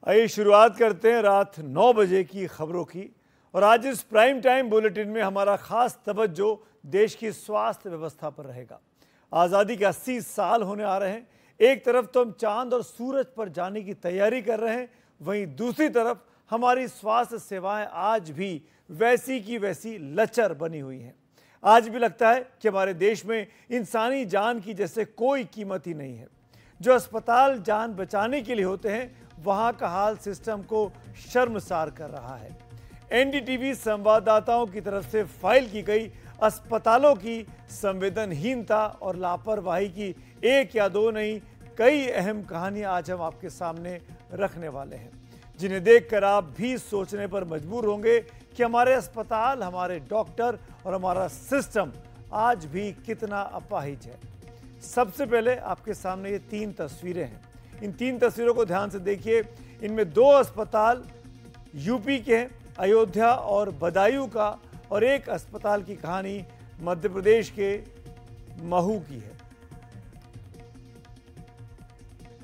आइए शुरुआत करते हैं रात 9 बजे की खबरों की। और आज इस प्राइम टाइम बुलेटिन में हमारा खास तवज्जो देश की स्वास्थ्य व्यवस्था पर रहेगा। आज़ादी के 80 साल होने आ रहे हैं। एक तरफ तो हम चांद और सूरज पर जाने की तैयारी कर रहे हैं, वहीं दूसरी तरफ हमारी स्वास्थ्य सेवाएं आज भी वैसी की वैसी लचर बनी हुई हैं। आज भी लगता है कि हमारे देश में इंसानी जान की जैसे कोई कीमत ही नहीं है। जो अस्पताल जान बचाने के लिए होते हैं, वहां का हाल सिस्टम को शर्मसार कर रहा है। एनडीटीवी संवाददाताओं की तरफ से फाइल की गई अस्पतालों की संवेदनहीनता और लापरवाही की एक या दो नहीं, कई अहम कहानियां आज हम आपके सामने रखने वाले हैं, जिन्हें देखकर आप भी सोचने पर मजबूर होंगे कि हमारे अस्पताल, हमारे डॉक्टर और हमारा सिस्टम आज भी कितना अपाहिज है। सबसे पहले आपके सामने ये 3 तस्वीरें हैं। इन 3 तस्वीरों को ध्यान से देखिए। इनमें 2 अस्पताल यूपी के हैं, अयोध्या और बदायूं का, और एक अस्पताल की कहानी मध्य प्रदेश के महू की है।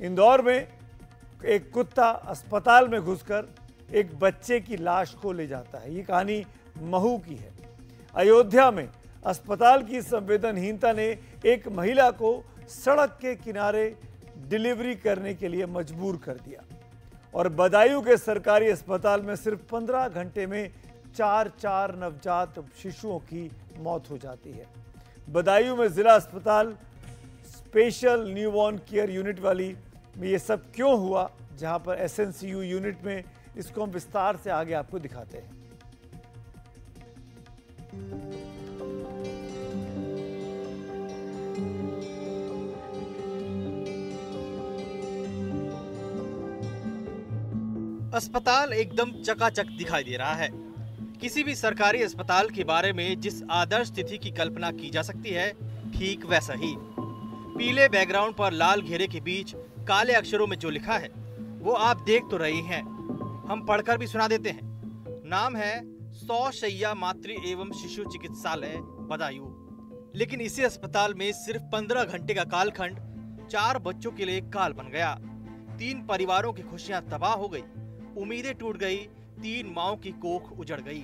इंदौर में एक कुत्ता अस्पताल में घुसकर एक बच्चे की लाश को ले जाता है। ये कहानी महू की है। अयोध्या में अस्पताल की संवेदनहीनता ने एक महिला को सड़क के किनारे डिलीवरी करने के लिए मजबूर कर दिया। और बदायूं के सरकारी अस्पताल में सिर्फ 15 घंटे में 4 नवजात शिशुओं की मौत हो जाती है। बदायूं में जिला अस्पताल स्पेशल न्यूबॉर्न केयर यूनिट वाली में ये सब क्यों हुआ, जहां पर एसएनसीयू यूनिट में, इसको हम विस्तार से आगे आपको दिखाते हैं। अस्पताल एकदम चकाचक दिखाई दे रहा है। किसी भी सरकारी अस्पताल के बारे में जिस आदर्श तिथि की कल्पना की जा सकती है, ठीक वैसा ही। पीले बैकग्राउंड पर लाल घेरे के बीच काले अक्षरों में जो लिखा है वो आप देख तो रहे हैं, हम पढ़कर भी सुना देते हैं। नाम है 100 शैय्या मातृ एवं शिशु चिकित्सालय बदायूं। लेकिन इसी अस्पताल में सिर्फ 15 घंटे का कालखंड 4 बच्चों के लिए काल बन गया। 3 परिवारों की खुशियां तबाह हो गई, उम्मीदें टूट गई, 3 माओं की कोख उजड़ गई।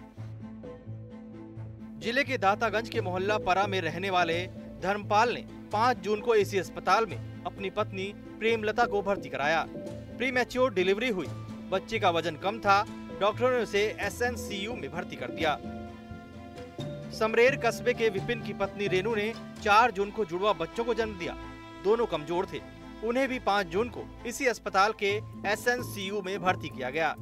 जिले के दातागंज के मोहल्ला परा में रहने वाले धर्मपाल ने 5 जून को इसी अस्पताल में अपनी पत्नी प्रेमलता को भर्ती कराया। प्रीमैच्योर डिलीवरी हुई, बच्चे का वजन कम था, डॉक्टरों ने उसे एसएनसीयू में भर्ती कर दिया। समरेर कस्बे के विपिन की पत्नी रेनू ने 4 जून को जुड़वा बच्चों को जन्म दिया। दोनों कमजोर थे, उन्हें भी 5 जून को इसी अस्पताल के एसएनसीयू में भर्ती किया गया।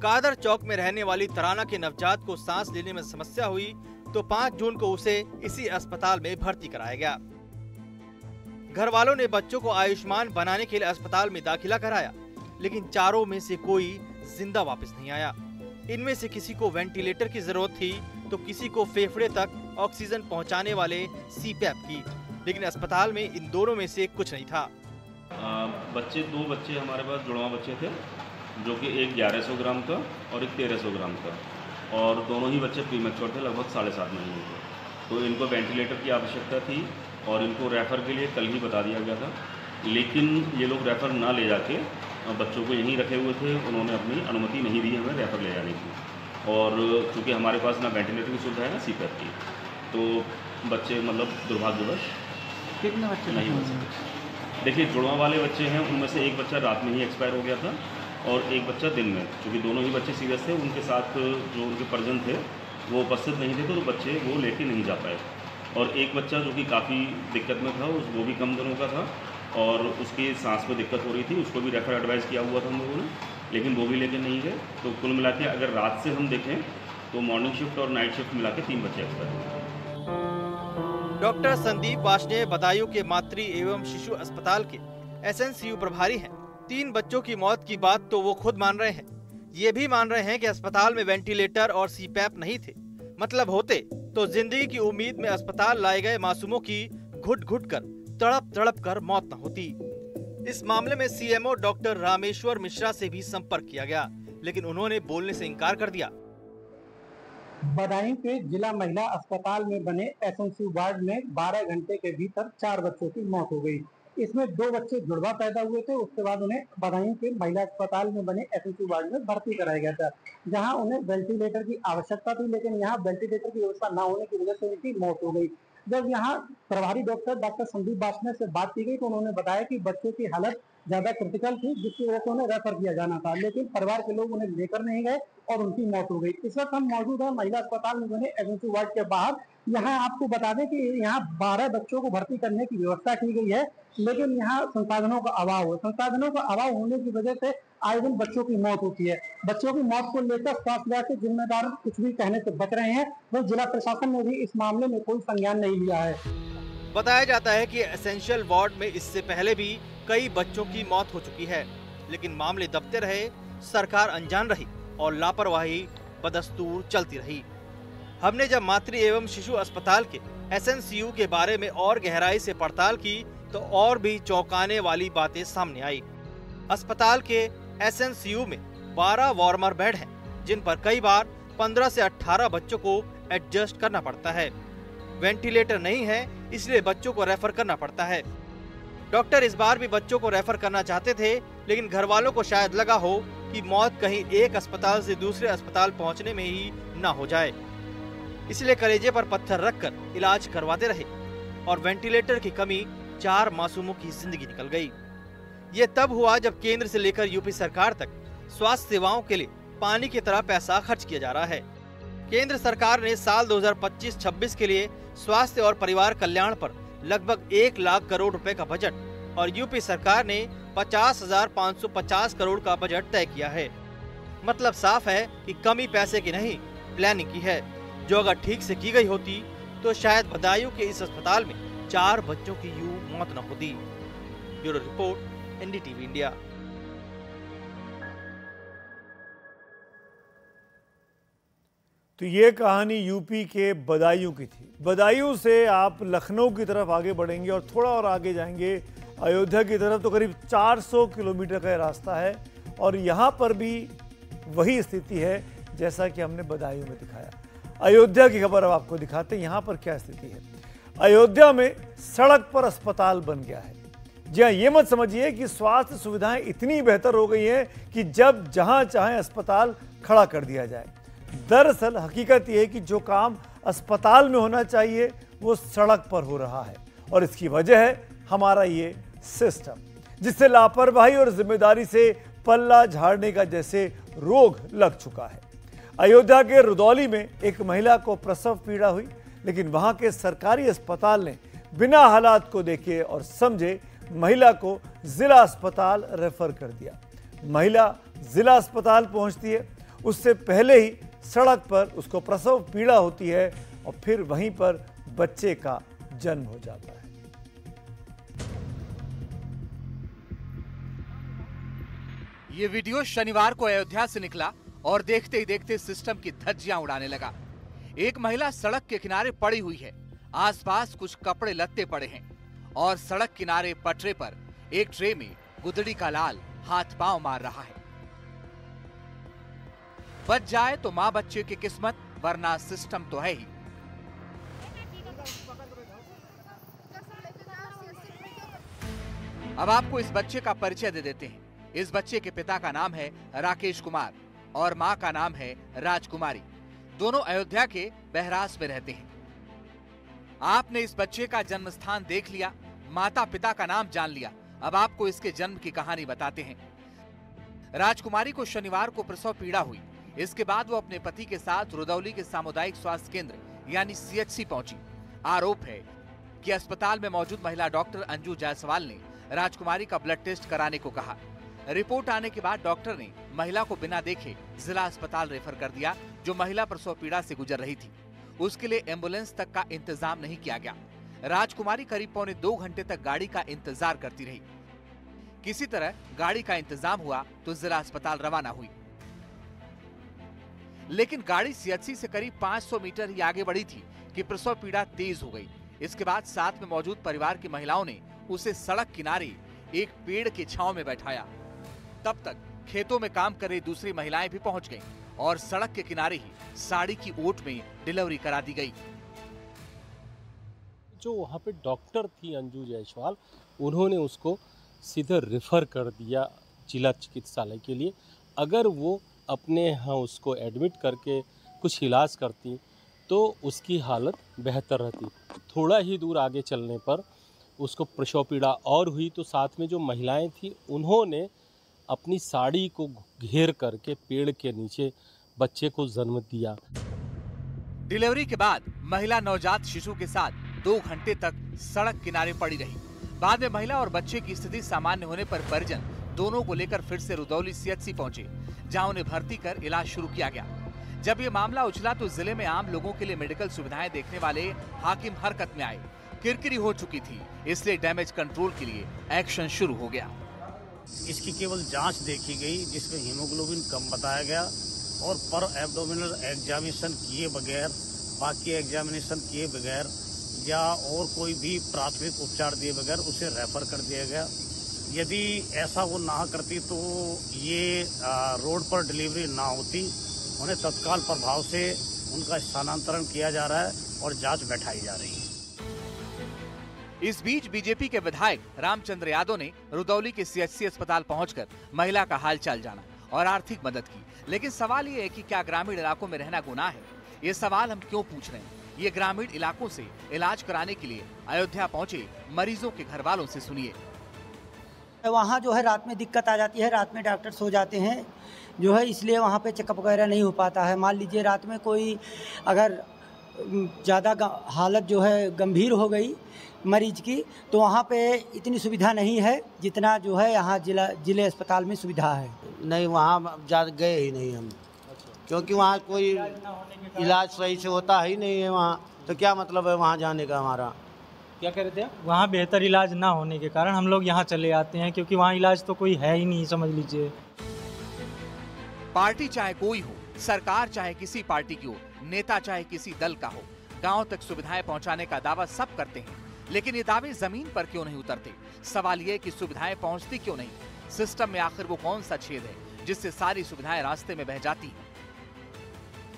कादर चौक में रहने वाली तराना के नवजात को सांस लेने में समस्या हुई तो 5 जून को उसे इसी अस्पताल में भर्ती कराया गया। घर वालों ने बच्चों को आयुष्मान बनाने के लिए अस्पताल में दाखिला कराया, लेकिन चारों में से कोई जिंदा वापस नहीं आया। इनमें से किसी को वेंटिलेटर की जरूरत थी तो किसी को फेफड़े तक ऑक्सीजन पहुंचाने वाले सीपैप की, लेकिन अस्पताल में इन दोनों में से कुछ नहीं था। 2 बच्चे हमारे पास जुड़वा बच्चे थे, जो कि एक 1100 ग्राम का और एक 1300 ग्राम का, और दोनों ही बच्चे प्रीमैच्योर थे, लगभग 7.5 महीने के। तो इनको वेंटिलेटर की आवश्यकता थी और इनको रेफ़र के लिए कल ही बता दिया गया था, लेकिन ये लोग रेफ़र ना ले जाके बच्चों को यहीं रखे हुए थे। उन्होंने अपनी अनुमति नहीं दी हमें रेफ़र ले जाने की, और चूँकि हमारे पास ना वेंटिलेटर की सुविधा है ना सीपैप की, तो बच्चे मतलब दुर्भाग्यवश कितने बच्चे नहीं बच सके। देखिए, जुड़वा वाले बच्चे हैं, उनमें से एक बच्चा रात में ही एक्सपायर हो गया था और एक बच्चा दिन में। क्योंकि दोनों ही बच्चे सीरियस थे, उनके साथ जो उनके परिजन थे वो उपस्थित नहीं थे, तो बच्चे वो लेके नहीं जा पाए। और एक बच्चा जो कि काफ़ी दिक्कत में था, वो भी कम दिनों का था और उसकी सांस में दिक्कत हो रही थी, उसको भी रेफर एडवाइस किया हुआ था हम लोगों ने, लेकिन वो भी लेके नहीं गए। तो कुल मिला के अगर रात से हम देखें तो मॉर्निंग शिफ्ट और नाइट शिफ्ट मिला के 3 बच्चे एक्सपायर हुए। डॉक्टर संदीप वार्ष्णेय बदायूं के मातृ एवं शिशु अस्पताल के एसएनसीयू प्रभारी हैं। 3 बच्चों की मौत की बात तो वो खुद मान रहे हैं। ये भी मान रहे हैं कि अस्पताल में वेंटिलेटर और सीपैप नहीं थे, मतलब होते तो जिंदगी की उम्मीद में अस्पताल लाए गए मासूमों की घुट घुट कर, तड़प तड़प कर मौत न होती। इस मामले में सीएमओ डॉक्टर रामेश्वर मिश्रा से भी संपर्क किया गया, लेकिन उन्होंने बोलने से इनकार कर दिया। बदायूं के जिला महिला अस्पताल में बने एसएनसीयू वार्ड में 12 घंटे के भीतर 4 बच्चों की मौत हो गई। इसमें 2 बच्चे जुड़वा पैदा हुए थे। उसके बाद उन्हें बदायूं के महिला अस्पताल में बने एसएनसी वार्ड में भर्ती कराया गया था, जहां उन्हें वेंटिलेटर की आवश्यकता थी, लेकिन यहाँ वेंटिलेटर की व्यवस्था न होने की वजह से उनकी मौत हो गई। जब यहाँ प्रभारी डॉक्टर संदीप वासने से बात की गई तो उन्होंने बताया कि बच्चों की हालत ज्यादा क्रिटिकल थी, जिसकी वजह से उन्हें रेफर किया जाना था, लेकिन परिवार के लोग उन्हें लेकर नहीं गए और उनकी मौत हो गई। इस वक्त हम मौजूद हैं महिला अस्पताल में बने एसएनसी वार्ड के बाहर। यहाँ आपको बता दें कि यहाँ 12 बच्चों को भर्ती करने की व्यवस्था की गई है, लेकिन यहाँ संसाधनों का अभाव है। संसाधनों का अभाव होने की वजह से आए दिन बच्चों की मौत होती है। बच्चों की मौत को लेकर स्वास्थ्य विभाग के जिम्मेदार कुछ भी कहने से बच रहे हैं, तो जिला प्रशासन ने भी इस मामले में कोई संज्ञान नहीं लिया है। बताया जाता है कि एसेंशियल वार्ड में इससे पहले भी कई बच्चों की मौत हो चुकी है, लेकिन मामले दबते रहे, सरकार अनजान रही और लापरवाही बदस्तूर चलती रही। हमने जब मातृ एवं शिशु अस्पताल के एसएनसीयू के बारे में और गहराई से पड़ताल की तो और भी चौंकाने वाली बातें सामने आई। अस्पताल के एसएनसीयू में 12 वार्मर बेड हैं, जिन पर कई बार 15 से 18 बच्चों को एडजस्ट करना पड़ता है। वेंटिलेटर नहीं है, इसलिए बच्चों को रेफर करना पड़ता है। डॉक्टर इस बार भी बच्चों को रेफर करना चाहते थे, लेकिन घर वालों को शायद लगा हो कि मौत कहीं एक अस्पताल से दूसरे अस्पताल पहुंचने में ही न हो जाए, इसलिए कलेजे पर पत्थर रखकर इलाज करवाते रहे और वेंटिलेटर की कमी 4 मासूमों की जिंदगी निकल गई। ये तब हुआ जब केंद्र से लेकर यूपी सरकार तक स्वास्थ्य सेवाओं के लिए पानी की तरह पैसा खर्च किया जा रहा है। केंद्र सरकार ने साल 2025-26 के लिए स्वास्थ्य और परिवार कल्याण पर लगभग 1 लाख करोड़ रुपए का बजट और यूपी सरकार ने 50,550 करोड़ का बजट तय किया है। मतलब साफ है कि कमी पैसे की नहीं, प्लानिंग की है, जो अगर ठीक से की गई होती तो शायद बदायूं के इस अस्पताल में 4 बच्चों की यूं मौत न होती। Bureau report, NDTV India. तो ये कहानी यूपी के बदायूं की थी। बदायूं से आप लखनऊ की तरफ आगे बढ़ेंगे और थोड़ा और आगे जाएंगे अयोध्या की तरफ, तो करीब 400 किलोमीटर का रास्ता है और यहाँ पर भी वही स्थिति है जैसा कि हमने बदायूं में दिखाया। अयोध्या की खबर अब आपको दिखाते हैं यहाँ पर क्या स्थिति है। अयोध्या में सड़क पर अस्पताल बन गया है। जी हाँ, ये मत समझिए कि स्वास्थ्य सुविधाएं इतनी बेहतर हो गई हैं कि जब जहां चाहें अस्पताल खड़ा कर दिया जाए। दरअसल हकीकत यह है कि जो काम अस्पताल में होना चाहिए वो सड़क पर हो रहा है और इसकी वजह है हमारा ये सिस्टम, जिससे लापरवाही और जिम्मेदारी से पल्ला झाड़ने का जैसे रोग लग चुका है। अयोध्या के रुदौली में एक महिला को प्रसव पीड़ा हुई, लेकिन वहां के सरकारी अस्पताल ने बिना हालात को देखे और समझे महिला को जिला अस्पताल रेफर कर दिया। महिला जिला अस्पताल पहुंचती है, उससे पहले ही सड़क पर उसको प्रसव पीड़ा होती है और फिर वहीं पर बच्चे का जन्म हो जाता है। ये वीडियो शनिवार को अयोध्या से निकला और देखते ही देखते सिस्टम की धज्जियां उड़ाने लगा। एक महिला सड़क के किनारे पड़ी हुई है, आसपास कुछ कपड़े लत्ते पड़े हैं और सड़क किनारे पटरे पर एक ट्रे में गुदड़ी का लाल हाथ पांव मार रहा है। बच जाए तो मां बच्चे की किस्मत, वरना सिस्टम तो है ही। अब आपको इस बच्चे का परिचय दे देते हैं। इस बच्चे के पिता का नाम है राकेश कुमार और मां का नाम है राजकुमारी। दोनों अयोध्या के बहरास में रहते हैं। आपने इस बच्चे का जन्म स्थान देख लिया, माता पिता का नाम जान लिया। अब आपको इसके जन्म की कहानी बताते हैं। राजकुमारी को शनिवार को प्रसव पीड़ा हुई। इसके बाद वो अपने पति के साथ रुदौली के सामुदायिक स्वास्थ्य केंद्र यानी सीएचसी पहुंची। आरोप है कि अस्पताल में मौजूद महिला डॉक्टर अंजू जायसवाल ने राजकुमारी का ब्लड टेस्ट कराने को कहा। रिपोर्ट आने के बाद डॉक्टर ने महिला को बिना देखे जिला अस्पताल रेफर कर दिया, जो महिला प्रसव पीड़ा से गुजर रही थी। उसके लिए एम्बुलेंस तक का इंतजाम नहीं किया गया। राजकुमारी करीब पौने 2 घंटे तक गाड़ी का इंतजार करती रही। किसी तरह गाड़ी का इंतजाम हुआ तो जिला अस्पताल रवाना हुई, लेकिन गाड़ी सीएचसी से करीब 500 मीटर ही आगे बढ़ी थी कि प्रसव पीड़ा तेज हो गई। इसके बाद साथ में मौजूद परिवार की महिलाओं ने उसे सड़क किनारे एक पेड़ की छांव में बैठाया। तब तक खेतों में काम कर रही दूसरी महिलाएं भी पहुंच गईं और सड़क के किनारे ही साड़ी की ओट में डिलीवरी करा दी गई। जो वहाँ पे डॉक्टर थी अंजू जायसवाल, उन्होंने उसको सीधे रेफ़र कर दिया जिला चिकित्सालय के लिए। अगर वो अपने यहाँ उसको एडमिट करके कुछ इलाज करती तो उसकी हालत बेहतर रहती। थोड़ा ही दूर आगे चलने पर उसको प्रसव पीड़ा और हुई, तो साथ में जो महिलाएं थी उन्होंने अपनी साड़ी को घेर करके पेड़ के नीचे बच्चे को जन्म दिया। डिलीवरी के बाद महिला नवजात शिशु के साथ 2 घंटे तक सड़क किनारे पड़ी रही। बाद में महिला और बच्चे की स्थिति सामान्य होने पर परिजन दोनों को लेकर फिर से रुदौली सीएचसी पहुंचे, जहां उन्हें भर्ती कर इलाज शुरू किया गया। जब ये मामला उछला तो जिले में आम लोगों के लिए मेडिकल सुविधाएं देखने वाले हाकिम हरकत में आए। किरकिरी हो चुकी थी, इसलिए डैमेज कंट्रोल के लिए एक्शन शुरू हो गया। इसकी केवल जांच देखी गई जिसमें हीमोग्लोबिन कम बताया गया और पर एब्डोमिनल एग्जामिनेशन किए बगैर, बाकी एग्जामिनेशन किए बगैर या और कोई भी प्राथमिक उपचार दिए बगैर उसे रेफर कर दिया गया। यदि ऐसा वो ना करती तो ये रोड पर डिलीवरी ना होती। उन्हें तत्काल प्रभाव से उनका स्थानांतरण किया जा रहा है और जांच बैठाई जा रही है। इस बीच बीजेपी के विधायक रामचंद्र यादव ने रुदौली के सीएचसी अस्पताल पहुंचकर महिला का हालचाल जाना और आर्थिक मदद की। लेकिन सवाल ये है कि क्या ग्रामीण इलाकों में रहना गुनाह है? ये सवाल हम क्यों पूछ रहे हैं? ये ग्रामीण इलाकों से इलाज कराने के लिए अयोध्या पहुंचे मरीजों के घर वालों से सुनिए। वहाँ जो है रात में दिक्कत आ जाती है, रात में डॉक्टर सो जाते हैं जो है, इसलिए वहाँ पे चेकअप वगैरह नहीं हो पाता है। मान लीजिए रात में कोई अगर ज़्यादा हालत जो है गंभीर हो गई मरीज की, तो वहाँ पे इतनी सुविधा नहीं है जितना जो है यहाँ जिले अस्पताल में सुविधा है। नहीं, वहाँ ज़्यादा गए ही नहीं हम, क्योंकि वहाँ कोई इलाज सही से होता ही नहीं है वहाँ, तो क्या मतलब है वहाँ जाने का हमारा। क्या कह रहे थे? वहाँ बेहतर इलाज ना होने के कारण हम लोग यहाँ चले आते हैं, क्योंकि वहाँ इलाज तो कोई है ही नहीं, समझ लीजिए। पार्टी चाहे कोई हो, सरकार चाहे किसी पार्टी की हो, नेता चाहे किसी दल का हो, गांव तक सुविधाएं पहुंचाने का दावा सब करते हैं, लेकिन ये दावे जमीन पर क्यों नहीं उतरते? सवाल ये कि सुविधाएं पहुंचती क्यों नहीं? सिस्टम में आखिर वो कौन सा छेद है जिससे सारी सुविधाएं रास्ते में बह जाती हैं?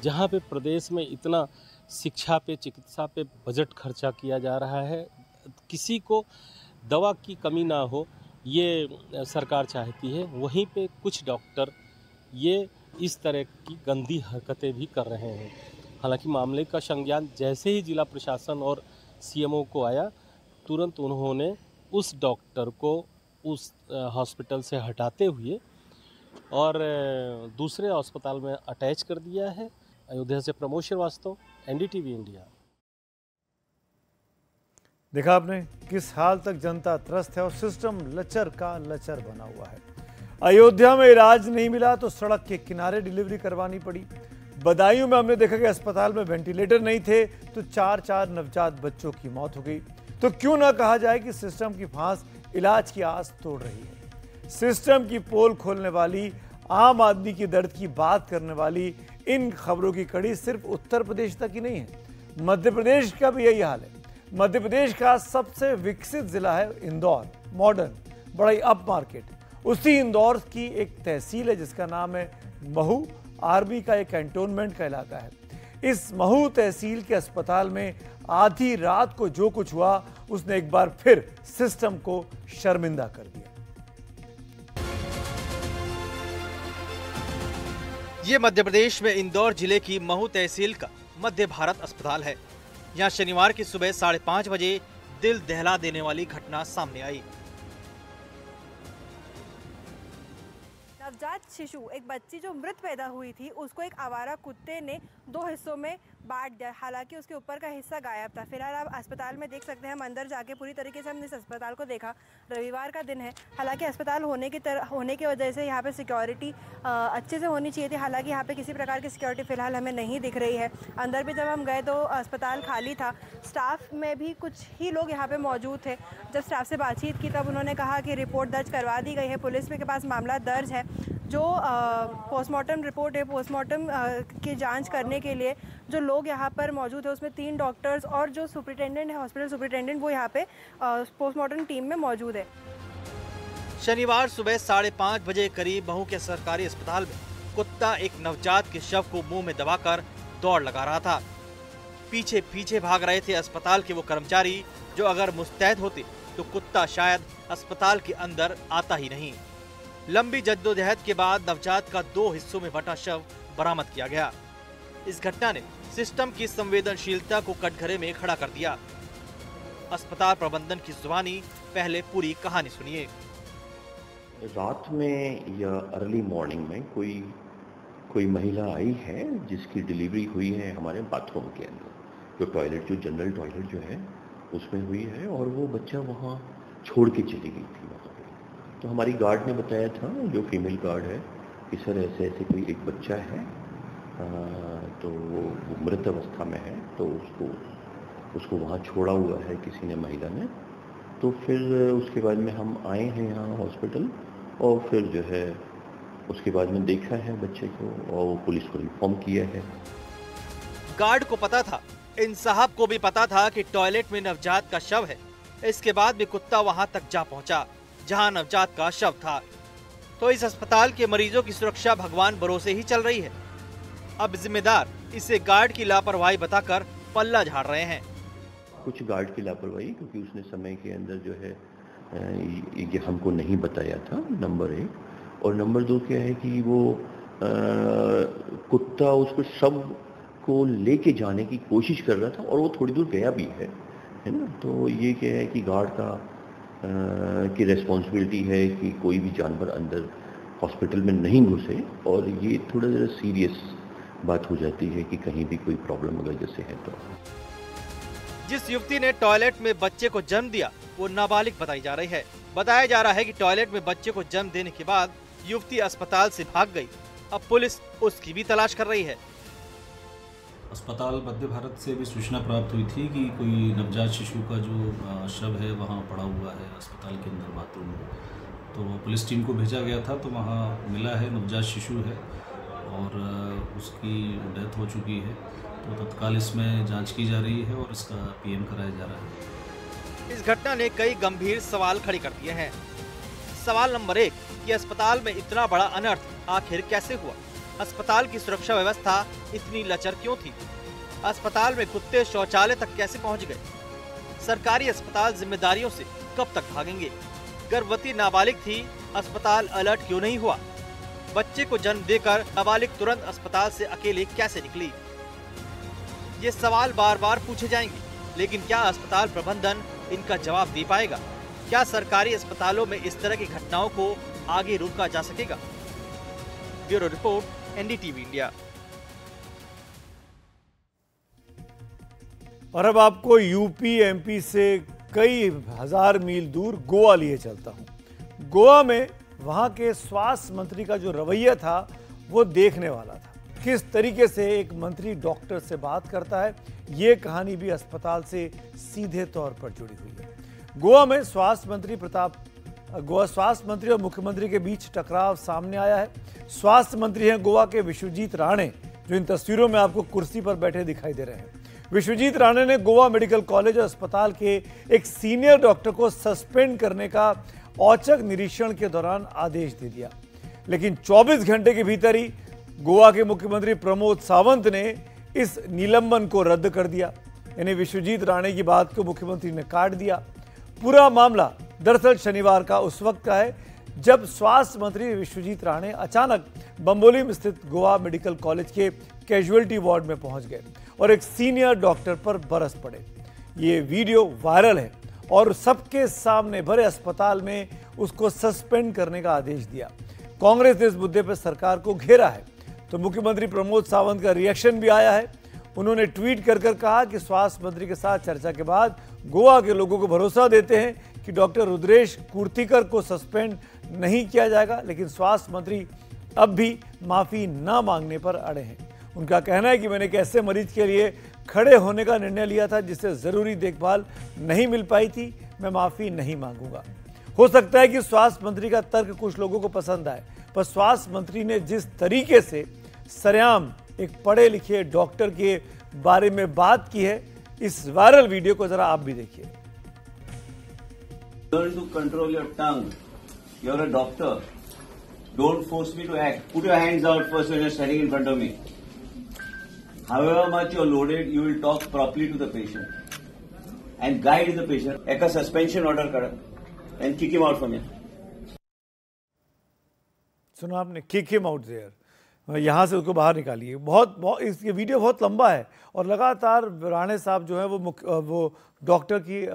जहाँ पे प्रदेश में इतना शिक्षा पे, चिकित्सा पे बजट खर्चा किया जा रहा है, किसी को दवा की कमी ना हो ये सरकार चाहती है, वहीं पे कुछ डॉक्टर ये इस तरह की गंदी हरकतें भी कर रहे हैं। हालांकि मामले का संज्ञान जैसे ही जिला प्रशासन और सीएमओ को आया, तुरंत उन्होंने उस डॉक्टर को उस हॉस्पिटल से हटाते हुए और दूसरे अस्पताल में अटैच कर दिया है। अयोध्या से प्रमोद श्रीवास्तव, एनडीटीवी इंडिया। देखा आपने किस हाल तक जनता त्रस्त है और सिस्टम लचर का लचर बना हुआ है। अयोध्या में इलाज नहीं मिला तो सड़क के किनारे डिलीवरी करवानी पड़ी। बदायूं में हमने देखा कि अस्पताल में वेंटिलेटर नहीं थे तो 4 नवजात बच्चों की मौत हो गई। तो क्यों ना कहा जाए कि सिस्टम की फांस इलाज की आस तोड़ रही है। सिस्टम की पोल खोलने वाली, आम आदमी की दर्द की बात करने वाली इन खबरों की कड़ी सिर्फ उत्तर प्रदेश तक ही नहीं है, मध्य प्रदेश का भी यही हाल है। मध्य प्रदेश का सबसे विकसित जिला है इंदौर, मॉडर्न, बड़ा ही अप मार्केट। उसी इंदौर की एक तहसील है जिसका नाम है महू। आर्मी का एक कैंटोनमेंट का इलाका है। इस महू तहसील के अस्पताल में आधी रात को जो कुछ हुआ उसने एक बार फिर सिस्टम को शर्मिंदा कर दिया। ये मध्य प्रदेश में इंदौर जिले की महू तहसील का मध्य भारत अस्पताल है। यहाँ शनिवार की सुबह 5:30 बजे दिल दहला देने वाली घटना सामने आई। नवजात शिशु, एक बच्ची जो मृत पैदा हुई थी, उसको एक आवारा कुत्ते ने 2 हिस्सों में बांट दिया। हालांकि उसके ऊपर का हिस्सा गायब था। फिलहाल आप अस्पताल में देख सकते हैं, हम अंदर जाके पूरी तरीके से हमने इस अस्पताल को देखा। रविवार का दिन है, हालांकि अस्पताल होने की वजह से यहाँ पे सिक्योरिटी अच्छे से होनी चाहिए थी। हालांकि यहाँ पे किसी प्रकार की सिक्योरिटी फिलहाल हमें नहीं दिख रही है। अंदर भी जब हम गए तो अस्पताल खाली था, स्टाफ में भी कुछ ही लोग यहाँ पे मौजूद थे। जब स्टाफ से बातचीत की तब उन्होंने कहा कि रिपोर्ट दर्ज करवा दी गई है, पुलिस के पास मामला दर्ज है। जो पोस्टमार्टम रिपोर्ट है, पोस्टमार्टम की जांच करने के लिए जो लोग यहाँ पर मौजूद है उसमें 3 डॉक्टर्स और जो सुपरिटेंडेंट है, हॉस्पिटल सुपरिटेंडेंट, वो यहाँ पे पोस्टमार्टम टीम में मौजूद है। शनिवार सुबह 5:30 बजे करीब महू के सरकारी अस्पताल में कुत्ता एक नवजात के शव को मुंह में दबाकर दौड़ लगा रहा था। पीछे पीछे भाग रहे थे अस्पताल के वो कर्मचारी जो अगर मुस्तैद होते तो कुत्ता शायद अस्पताल के अंदर आता ही नहीं। लंबी जद्दोजहद के बाद नवजात का 2 हिस्सों में बटा शव बरामद किया गया। इस घटना ने सिस्टम की संवेदनशीलता को कटघरे में खड़ा कर दिया। अस्पताल प्रबंधन की जुबानी पहले पूरी कहानी सुनिए। रात में या अर्ली मॉर्निंग में कोई महिला आई है जिसकी डिलीवरी हुई है हमारे बाथरूम के अंदर, जो टॉयलेट, जो जनरल टॉयलेट जो है उसमें हुई है, और वो बच्चा वहाँ छोड़ के चली गई थी वहाँ पे। तो हमारी गार्ड ने बताया था, जो फीमेल गार्ड है, कि सर ऐसे ऐसे कोई एक बच्चा है, तो वो मृत अवस्था में है, तो उसको वहाँ छोड़ा हुआ है किसी ने, महिला ने। तो फिर उसके बाद में हम आए हैं यहाँ हॉस्पिटल, और फिर जो है उसके बाद में देखा है बच्चे को, और वो पुलिस को इन्फॉर्म किया है। गार्ड को पता था, इन साहब को भी पता था कि टॉयलेट में नवजात का शव है। इसके बाद भी कुत्ता वहां तक जा पहुंचा जहां नवजात का शव था। तो इस अस्पताल के मरीजों की सुरक्षा भगवान भरोसे ही चल रही है। अब जिम्मेदार इसे गार्ड की लापरवाही बताकर पल्ला झाड़ रहे हैं। कुछ गार्ड की लापरवाही, क्योंकि उसने समय के अंदर जो है ये हमको नहीं बताया था, नंबर 1। और नंबर 2 क्या है कि वो कुत्ता उसको शव को लेके जाने की कोशिश कर रहा था, और वो थोड़ी दूर गया भी है ना। तो ये क्या है कि गार्ड का की रिस्पॉन्सिबिलिटी है कि कोई भी जानवर अंदर हॉस्पिटल में नहीं घुसे, और ये थोड़ा ज़रा सीरियस बात हो जाती है कि कहीं भी कोई प्रॉब्लम अगर जैसे है तो। जिस युवती ने टॉयलेट में बच्चे को जन्म दिया वो नाबालिग बताई जा रही है। बताया जा रहा है कि टॉयलेट में बच्चे को जन्म देने के बाद युवती अस्पताल से भाग गई। अब पुलिस उसकी भी तलाश कर रही है। अस्पताल मध्य भारत से भी सूचना प्राप्त हुई थी कि कोई नवजात शिशु का जो शव है वहाँ पड़ा हुआ है अस्पताल के अंदर बाथरूम में। तो पुलिस टीम को भेजा गया था, तो वहाँ मिला है नवजात शिशु है और उसकी डेथ हो चुकी है। तो तत्काल इसमें जांच की जा रही है और इसका पीएम कराया जा रहा है। इस घटना ने कई गंभीर सवाल खड़े कर दिए हैं। सवाल नंबर 1 कि अस्पताल में इतना बड़ा अनर्थ आखिर कैसे हुआ? अस्पताल की सुरक्षा व्यवस्था इतनी लचर क्यों थी? अस्पताल में कुत्ते शौचालय तक कैसे पहुंच गए? सरकारी अस्पताल जिम्मेदारियों से कब तक भागेंगे? गर्भवती नाबालिग थी, अस्पताल अलर्ट क्यों नहीं हुआ? बच्चे को जन्म देकर नाबालिग तुरंत अस्पताल से अकेले कैसे निकली? ये सवाल बार बार पूछे जाएंगे, लेकिन क्या अस्पताल प्रबंधन इनका जवाब दे पाएगा? क्या सरकारी अस्पतालों में इस तरह की घटनाओं को आगे रोका जा सकेगा? Bureau report, NDTV India. और अब आपको यूपी एमपी से कई हजार मील दूर गोवा लिए चलता हूं। गोवा में वहां के स्वास्थ्य मंत्री का जो रवैया था वो देखने वाला था। किस तरीके से एक मंत्री डॉक्टर से बात करता है, ये कहानी भी अस्पताल से सीधे तौर पर जुड़ी हुई है। गोवा में स्वास्थ्य मंत्री और मुख्यमंत्री के बीच टकराव सामने आया है। स्वास्थ्य मंत्री हैं गोवा के विश्वजीत राणे, जो इन तस्वीरों में आपको कुर्सी पर बैठे दिखाई दे रहे हैं। विश्वजीत राणे ने गोवा मेडिकल कॉलेज और अस्पताल के एक सीनियर डॉक्टर को सस्पेंड करने का औचक निरीक्षण के दौरान आदेश दे दिया, लेकिन 24 घंटे के भीतर ही गोवा के मुख्यमंत्री प्रमोद सावंत ने इस निलंबन को रद्द कर दिया। यानी विश्वजीत राणे की बात को मुख्यमंत्री ने काट दिया। पूरा मामला दरअसल शनिवार का उस वक्त का है जब स्वास्थ्य मंत्री विश्वजीत राणे अचानक बंबोली में स्थित गोवा मेडिकल कॉलेज के कैजुअलिटी वार्ड में पहुंच गए और एक सीनियर डॉक्टर पर बरस पड़े। ये वीडियो वायरल है और सबके सामने भरे अस्पताल में उसको सस्पेंड करने का आदेश दिया। कांग्रेस ने इस मुद्दे पर सरकार को घेरा है, तो मुख्यमंत्री प्रमोद सावंत का रिएक्शन भी आया है। उन्होंने ट्वीट कर कहा कि स्वास्थ्य मंत्री के साथ चर्चा के बाद गोवा के लोगों को भरोसा देते हैं कि डॉक्टर रुद्रेश कुर्तीकर को सस्पेंड नहीं किया जाएगा, लेकिन स्वास्थ्य मंत्री अब भी माफी ना मांगने पर अड़े हैं। उनका कहना है कि मैंने एक ऐसे मरीज के लिए खड़े होने का निर्णय लिया था जिसे जरूरी देखभाल नहीं मिल पाई थी, मैं माफी नहीं मांगूंगा। हो सकता है कि स्वास्थ्य मंत्री का तर्क कुछ लोगों को पसंद आए, पर स्वास्थ्य मंत्री ने जिस तरीके से सरेआम एक पढ़े लिखे डॉक्टर के बारे में बात की है, इस वायरल वीडियो को जरा आप भी देखिए। Learn to control your tongue. You're a doctor. Don't force me to act. Put your hands out first when you're standing in front of me. however much you're loaded, you will talk properly to the patient and guide the patient. एक suspension order करा and kick him out from here. सुना आपने, kick him out there, यहाँ से उसको बाहर निकालिए। बहुत इसकी वीडियो बहुत लंबा है और लगातार राणे साहब जो है वो डॉक्टर की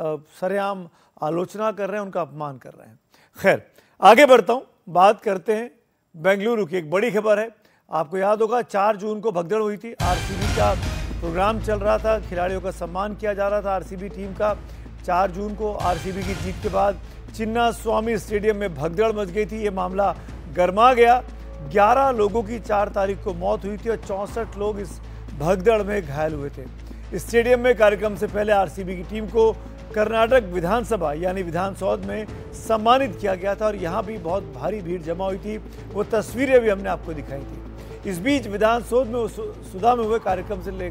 सरेआम आलोचना कर रहे हैं, उनका अपमान कर रहे हैं। खैर आगे बढ़ता हूँ, बात करते हैं बेंगलुरु की। एक बड़ी खबर है, आपको याद होगा 4 जून को भगदड़ हुई थी, आरसीबी का प्रोग्राम चल रहा था, खिलाड़ियों का सम्मान किया जा रहा था आरसीबी टीम का। 4 जून को आरसीबी की जीत के बाद चिन्ना स्वामी स्टेडियम में भगदड़ मच गई थी, ये मामला गरमा गया। 11 लोगों की 4 तारीख को मौत हुई थी और 64 लोग इस भगदड़ में घायल हुए थे। स्टेडियम में कार्यक्रम से पहले आरसीबी की टीम को कर्नाटक विधानसभा यानी विधान सौध में सम्मानित किया गया था और यहाँ भी बहुत भारी भीड़ जमा हुई थी, वो तस्वीरें भी हमने आपको दिखाई थी। इस बीच विधान सौध में सुधा में हुए कार्यक्रम से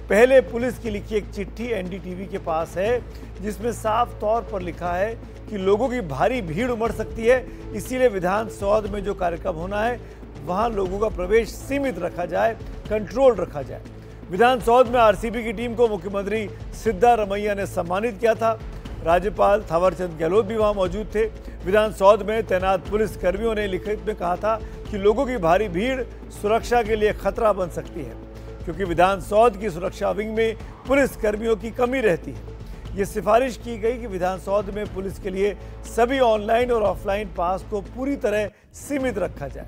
पहले पुलिस की लिखी एक चिट्ठी एनडीटीवी के पास है, जिसमें साफ तौर पर लिखा है कि लोगों की भारी भीड़ उमड़ सकती है, इसीलिए विधान सौध में जो कार्यक्रम होना है वहां लोगों का प्रवेश सीमित रखा जाए, कंट्रोल रखा जाए। विधान सौध में आरसीबी की टीम को मुख्यमंत्री सिद्धारमैया ने सम्मानित किया था। राज्यपाल थावरचंद गहलोत भी वहां मौजूद थे। विधान सौध में तैनात पुलिस कर्मियों ने लिखित में कहा था कि लोगों की भारी भीड़ सुरक्षा के लिए खतरा बन सकती है, क्योंकि विधान सौध की सुरक्षा विंग में पुलिस कर्मियों की कमी रहती है। ये सिफारिश की गई कि विधान सौध में पुलिस के लिए सभी ऑनलाइन और ऑफलाइन पास को पूरी तरह सीमित रखा जाए।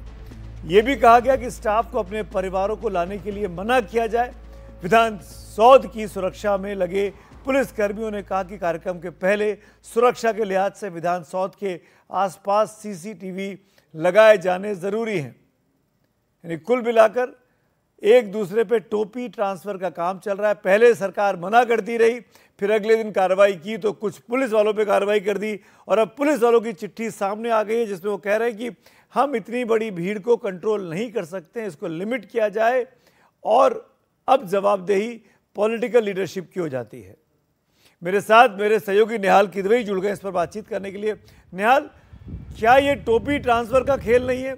ये भी कहा गया कि स्टाफ को अपने परिवारों को लाने के लिए मना किया जाए। विधान सौध की सुरक्षा में लगे पुलिस कर्मियों ने कहा कि कार्यक्रम के पहले सुरक्षा के लिहाज से विधान सौध के आसपास सीसीटीवी लगाए जाने जरूरी हैं। यानी कुल मिलाकर एक दूसरे पे टोपी ट्रांसफर का काम चल रहा है। पहले सरकार मना करती रही, फिर अगले दिन कार्रवाई की तो कुछ पुलिस वालों पे कार्रवाई कर दी और अब पुलिस वालों की चिट्ठी सामने आ गई है, जिसमें वो कह रहे हैं कि हम इतनी बड़ी भीड़ को कंट्रोल नहीं कर सकते, इसको लिमिट किया जाए। और अब जवाबदेही पॉलिटिकल लीडरशिप की हो जाती है। मेरे साथ मेरे सहयोगी निहाल किदवई जुड़ गए इस पर बातचीत करने के लिए। निहाल, क्या ये टोपी ट्रांसफर का खेल नहीं है?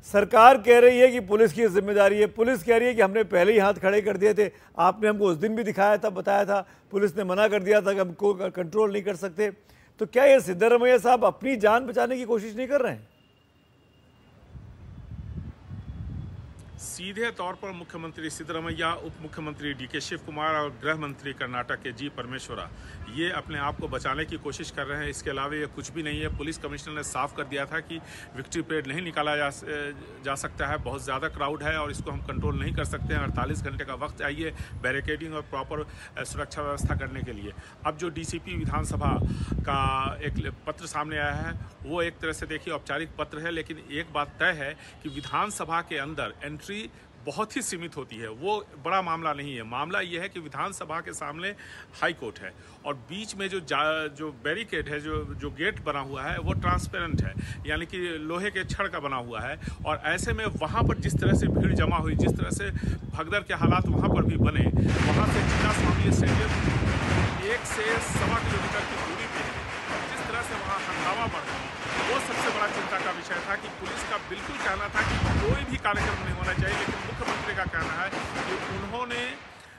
सरकार कह रही है कि पुलिस की जिम्मेदारी है, पुलिस कह रही है कि हमने पहले ही हाथ खड़े कर दिए थे, आपने हमको उस दिन भी दिखाया था, बताया था, पुलिस ने मना कर दिया था कि हमको कंट्रोल नहीं कर सकते। तो क्या ये सिद्धारमैया साहब अपनी जान बचाने की कोशिश नहीं कर रहे हैं? सीधे तौर पर मुख्यमंत्री सिद्धरमैया, उप मुख्यमंत्री डीके शिव कुमार और गृह मंत्री कर्नाटक के जी परमेश्वरा ये अपने आप को बचाने की कोशिश कर रहे हैं। इसके अलावा ये कुछ भी नहीं है। पुलिस कमिश्नर ने साफ कर दिया था कि विक्ट्री परेड नहीं निकाला जा सकता है, बहुत ज़्यादा क्राउड है और इसको हम कंट्रोल नहीं कर सकते हैं। 48 घंटे का वक्त चाहिए बैरिकेडिंग और प्रॉपर सुरक्षा व्यवस्था करने के लिए। अब जो डीसीपी विधानसभा का एक पत्र सामने आया है, वो एक तरह से देखिए औपचारिक पत्र है, लेकिन एक बात तय है कि विधानसभा के अंदर एंट्री बहुत ही सीमित होती है। वो बड़ा मामला नहीं है। मामला ये है कि विधानसभा के सामने हाई कोर्ट है और बीच में जो बैरिकेड है, जो गेट बना हुआ है, वो ट्रांसपेरेंट है, यानी कि लोहे के छड़ का बना हुआ है। और ऐसे में वहाँ पर जिस तरह से भीड़ जमा हुई, जिस तरह से भगदड़ के हालात वहाँ पर भी बने, वहाँ से चिन्ना स्वामी स्टेडियम 1 से 1.25 किलोमीटर की दूरी पे है। जिस तरह से वहाँ हंगामा बढ़ गया, वो सबसे बड़ा चिंता का विषय था कि पुलिस का बिल्कुल कहना था कि कोई भी कार्यक्रम नहीं होना चाहिए, लेकिन मुख्यमंत्री का कहना है कि उन्होंने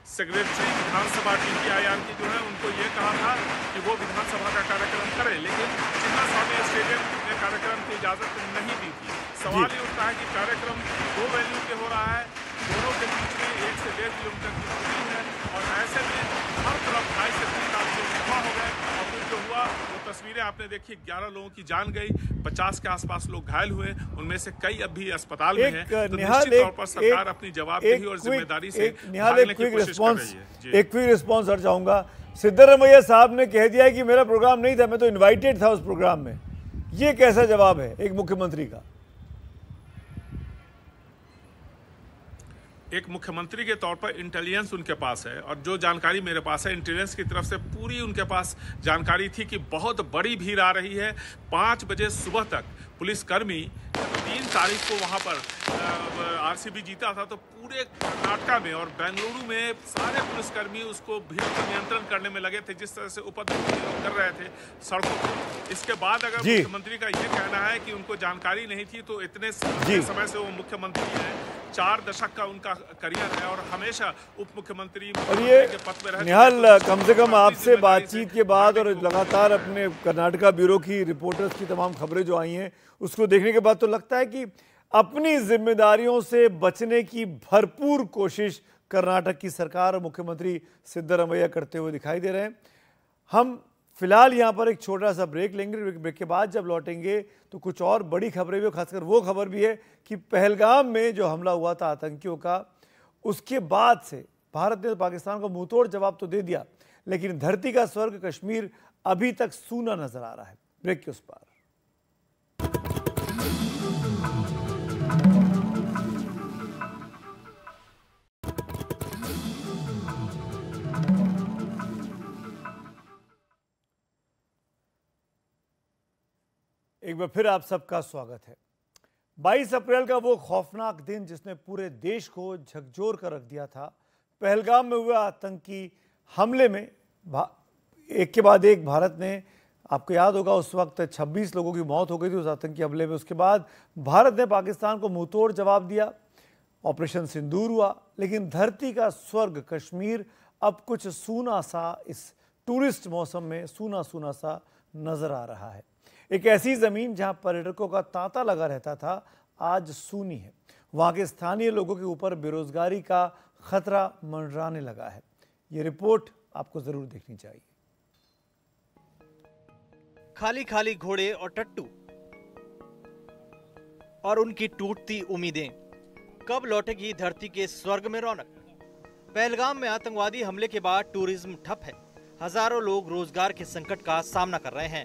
सेक्रेटरी विधानसभा DPIR की जो है उनको ये कहा था कि वो विधानसभा का कार्यक्रम करे, लेकिन चिन्ना स्वामी स्टेडियम ने कार्यक्रम की इजाज़त नहीं दी थी। सवाल ये उठता है कि कार्यक्रम 2 वेन्यू पे हो रहा है, दोनों के बीच में 1 से 1.5 किलोमीटर की दूरी है और ऐसे में हर तरफ 2.5 से 3 लाख लोग जमा हो गए। और फिर जो हुआ वो तस्वीरें आपने देखी, 11 लोगों की जान गई, 50 के आसपास लोग घायल हुए, उनमें से कई अब भी अस्पताल में हैं। तो निश्चित तौर पर सरकार अपनी जवाबदेही और जिम्मेदारी से भागने की कोशिश कर रही है। एक क्विक रिस्पॉन्स और चाहूंगा। सिद्धारमैया साहब ने कह दिया है कि मेरा प्रोग्राम नहीं था, मैं तो इनवाइटेड था उस प्रोग्राम में। ये कैसा जवाब है एक मुख्यमंत्री का? एक मुख्यमंत्री के तौर पर इंटेलिजेंस उनके पास है और जो जानकारी मेरे पास है, इंटेलिजेंस की तरफ से पूरी उनके पास जानकारी थी कि बहुत बड़ी भीड़ आ रही है। 5 बजे सुबह तक पुलिसकर्मी 3 तारीख को वहां पर आरसीबी जीता था तो पूरे कर्नाटक में और बेंगलुरु में सारे पुलिसकर्मी उसको भीड़ पर नियंत्रण करने में लगे थे, जिस तरह से उपद्रव कर रहे थे सड़कों पर। इसके बाद अगर मुख्यमंत्री का ये कहना है कि उनको जानकारी नहीं थी, तो इतने समय से वो मुख्यमंत्री हैं, 4 दशक का उनका करियर है और हमेशा उप मुख्यमंत्री और ये निहाल, कम से कम आपसे बातचीत के बाद और लगातार अपने कर्नाटका ब्यूरो की रिपोर्टर्स की तमाम खबरें जो आई हैं उसको देखने के बाद तो लगता है कि अपनी जिम्मेदारियों से बचने की भरपूर कोशिश कर्नाटक की सरकार और मुख्यमंत्री सिद्धरामैया करते हुए दिखाई दे रहे हैं। हम फिलहाल यहाँ पर एक छोटा सा ब्रेक लेंगे। ब्रेक के बाद जब लौटेंगे तो कुछ और बड़ी खबरें भी, खासकर वो खबर भी है कि पहलगाम में जो हमला हुआ था आतंकियों का, उसके बाद से भारत ने पाकिस्तान को मुंहतोड़ जवाब तो दे दिया, लेकिन धरती का स्वर्ग कश्मीर अभी तक सूना नजर आ रहा है। ब्रेक के उस पार। एक बार फिर आप सबका स्वागत है। 22 अप्रैल का वो खौफनाक दिन जिसने पूरे देश को झकझोर कर रख दिया था। पहलगाम में हुए आतंकी हमले में एक के बाद एक भारत ने, आपको याद होगा उस वक्त 26 लोगों की मौत हो गई थी उस आतंकी हमले में। उसके बाद भारत ने पाकिस्तान को मुंहतोड़ जवाब दिया, ऑपरेशन सिंदूर हुआ, लेकिन धरती का स्वर्ग कश्मीर अब कुछ सूना सा, इस टूरिस्ट मौसम में सूना सूना सा नजर आ रहा है। एक ऐसी जमीन जहां पर्यटकों का तांता लगा रहता था, आज सूनी है। वहां के स्थानीय लोगों के ऊपर बेरोजगारी का खतरा मंडराने लगा है। ये रिपोर्ट आपको जरूर देखनी चाहिए। खाली खाली घोड़े और टट्टू और उनकी टूटती उम्मीदें, कब लौटेगी धरती के स्वर्ग में रौनक। पहलगाम में आतंकवादी हमले के बाद टूरिज्म ठप है। हजारों लोग रोजगार के संकट का सामना कर रहे हैं।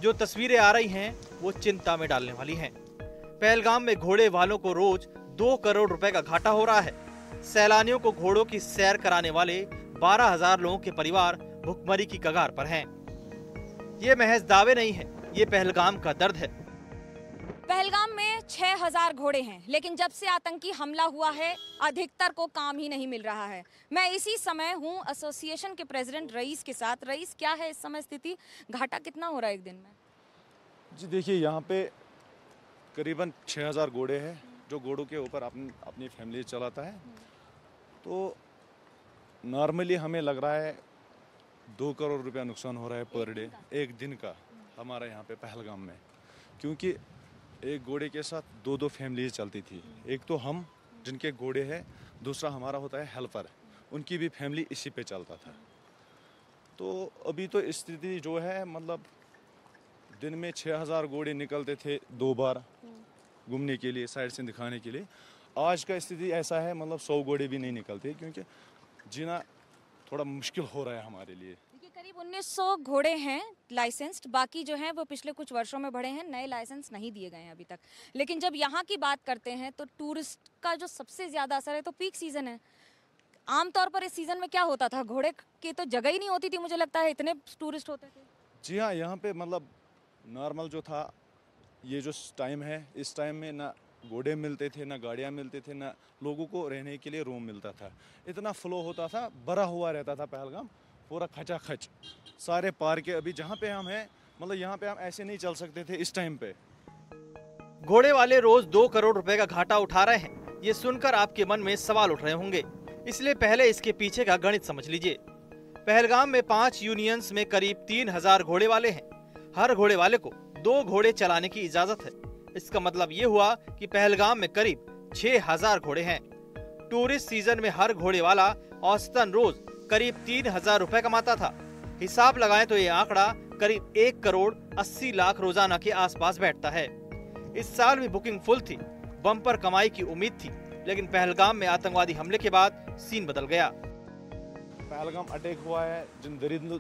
जो तस्वीरें आ रही हैं वो चिंता में डालने वाली हैं। पहलगाम में घोड़े वालों को रोज 2 करोड़ रुपए का घाटा हो रहा है। सैलानियों को घोड़ों की सैर कराने वाले 12,000 लोगों के परिवार भुखमरी की कगार पर हैं। ये महज दावे नहीं है, ये पहलगाम का दर्द है। पहलगाम में 6,000 घोड़े हैं, लेकिन जब से आतंकी हमला हुआ है अधिकतर को काम ही नहीं मिल रहा है। मैं इसी समय हूँ एसोसिएशन के प्रेसिडेंट रईस के साथ। रईस, क्या है इस समय स्थिति, घाटा कितना हो रहा है एक दिन में? जी देखिए, यहाँ पे करीबन 6,000 घोड़े हैं जो घोड़ों के ऊपर अपनी फैमिली चलाता है। तो नॉर्मली हमें लग रहा है 2 करोड़ रुपया नुकसान हो रहा है पर डे, एक दिन का हमारा यहाँ पे पहलगाम में। क्योंकि एक घोड़े के साथ 2-2 फैमिली चलती थी। एक तो हम जिनके घोड़े हैं, दूसरा हमारा होता है हेल्पर, उनकी भी फैमिली इसी पे चलता था। तो अभी तो स्थिति जो है, मतलब दिन में 6,000 घोड़े निकलते थे 2 बार घूमने के लिए, साइड से दिखाने के लिए। आज का स्थिति ऐसा है, मतलब 100 घोड़े भी नहीं निकलते, क्योंकि जीना थोड़ा मुश्किल हो रहा है हमारे लिए। करीब 1900 घोड़े हैं लाइसेंस्ड, बाकी जो हैं वो पिछले कुछ वर्षों में बढ़े हैं, नए लाइसेंस नहीं दिए गए हैं अभी तक। लेकिन जब यहाँ की बात करते हैं तो टूरिस्ट का जो सबसे ज़्यादा असर है, तो पीक सीज़न है। आमतौर पर इस सीज़न में क्या होता था, घोड़े की तो जगह ही नहीं होती थी, मुझे लगता है इतने टूरिस्ट होते थे। जी हाँ, यहाँ पे मतलब नॉर्मल जो था, ये जो टाइम है, इस टाइम में ना घोड़े मिलते थे, ना गाड़ियाँ मिलते थे, ना लोगों को रहने के लिए रूम मिलता था। इतना फ्लो होता था, भरा हुआ रहता था पहलगाम, पूरा खचा खच। सारे पार्क अभी जहाँ पे हम हैं, मतलब यहाँ पे हम ऐसे नहीं चल सकते थे इस टाइम पे। घोड़े वाले रोज 2 करोड़ रुपए का घाटा उठा रहे हैं। ये सुनकर आपके मन में सवाल उठ रहे होंगे, इसलिए पहले इसके पीछे का गणित समझ लीजिए। पहलगाम में 5 यूनियंस में करीब 3,000 घोड़े वाले हैं। हर घोड़े वाले को 2 घोड़े चलाने की इजाजत है। इसका मतलब ये हुआ कि पहलगाम में करीब 6,000 घोड़े हैं। टूरिस्ट सीजन में हर घोड़े वाला औसतन रोज करीब 3,000 रुपए कमाता था। हिसाब लगाएं तो ये आंकड़ा करीब 1 करोड़ 80 लाख रोजाना के आसपास बैठता है। इस साल भी बुकिंग फुल थी, बम्पर कमाई की उम्मीद थी, लेकिन पहलगाम में आतंकवादी हमले के बाद सीन बदल गया। पहलगाम अटैक हुआ है, जिन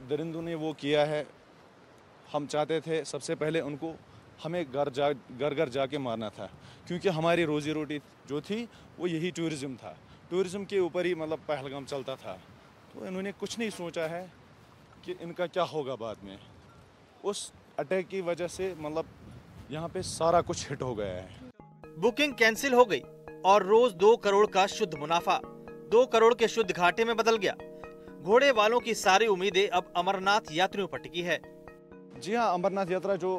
दरिंदों ने वो किया है, हम चाहते थे सबसे पहले उनको हमें घर घर जाके मारना था, क्योंकि हमारी रोजी रोटी जो थी वो यही टूरिज्म था। टूरिज्म के ऊपर ही मतलब पहलगाम चलता था। तो इन्होंने कुछ नहीं सोचा है कि इनका क्या होगा बाद में। उस अटैक की वजह से मतलब यहाँ पे सारा कुछ हिट हो गया है। बुकिंग कैंसिल हो गई, और रोज 2 करोड़ का शुद्ध मुनाफा 2 करोड़ के शुद्ध घाटे में बदल गया। घोड़े वालों की सारी उम्मीदें अब अमरनाथ यात्रियों पर टिकी है। जी हाँ, अमरनाथ यात्रा जो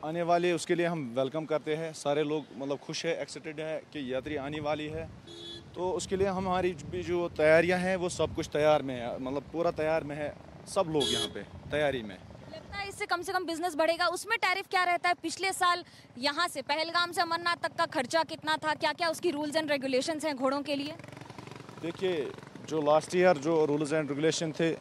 आने वाली है उसके लिए हम वेलकम करते हैं। सारे लोग मतलब खुश है, एक्साइटेड है कि यात्री आने वाली है। तो उसके लिए हमारी भी जो तैयारियां हैं वो सब कुछ तैयार में है, मतलब पूरा तैयार में है, सब लोग यहाँ पे तैयारी में। लगता है इससे कम से कम बिजनेस बढ़ेगा। उसमें टैरिफ क्या रहता है? पिछले साल यहाँ से पहलगाम से अमरनाथ तक का खर्चा कितना था? क्या क्या उसकी रूल्स एंड रेगुलेशंस हैं घोड़ों के लिए? देखिए, जो लास्ट ईयर जो रूल्स एंड रेगुलेशन थे,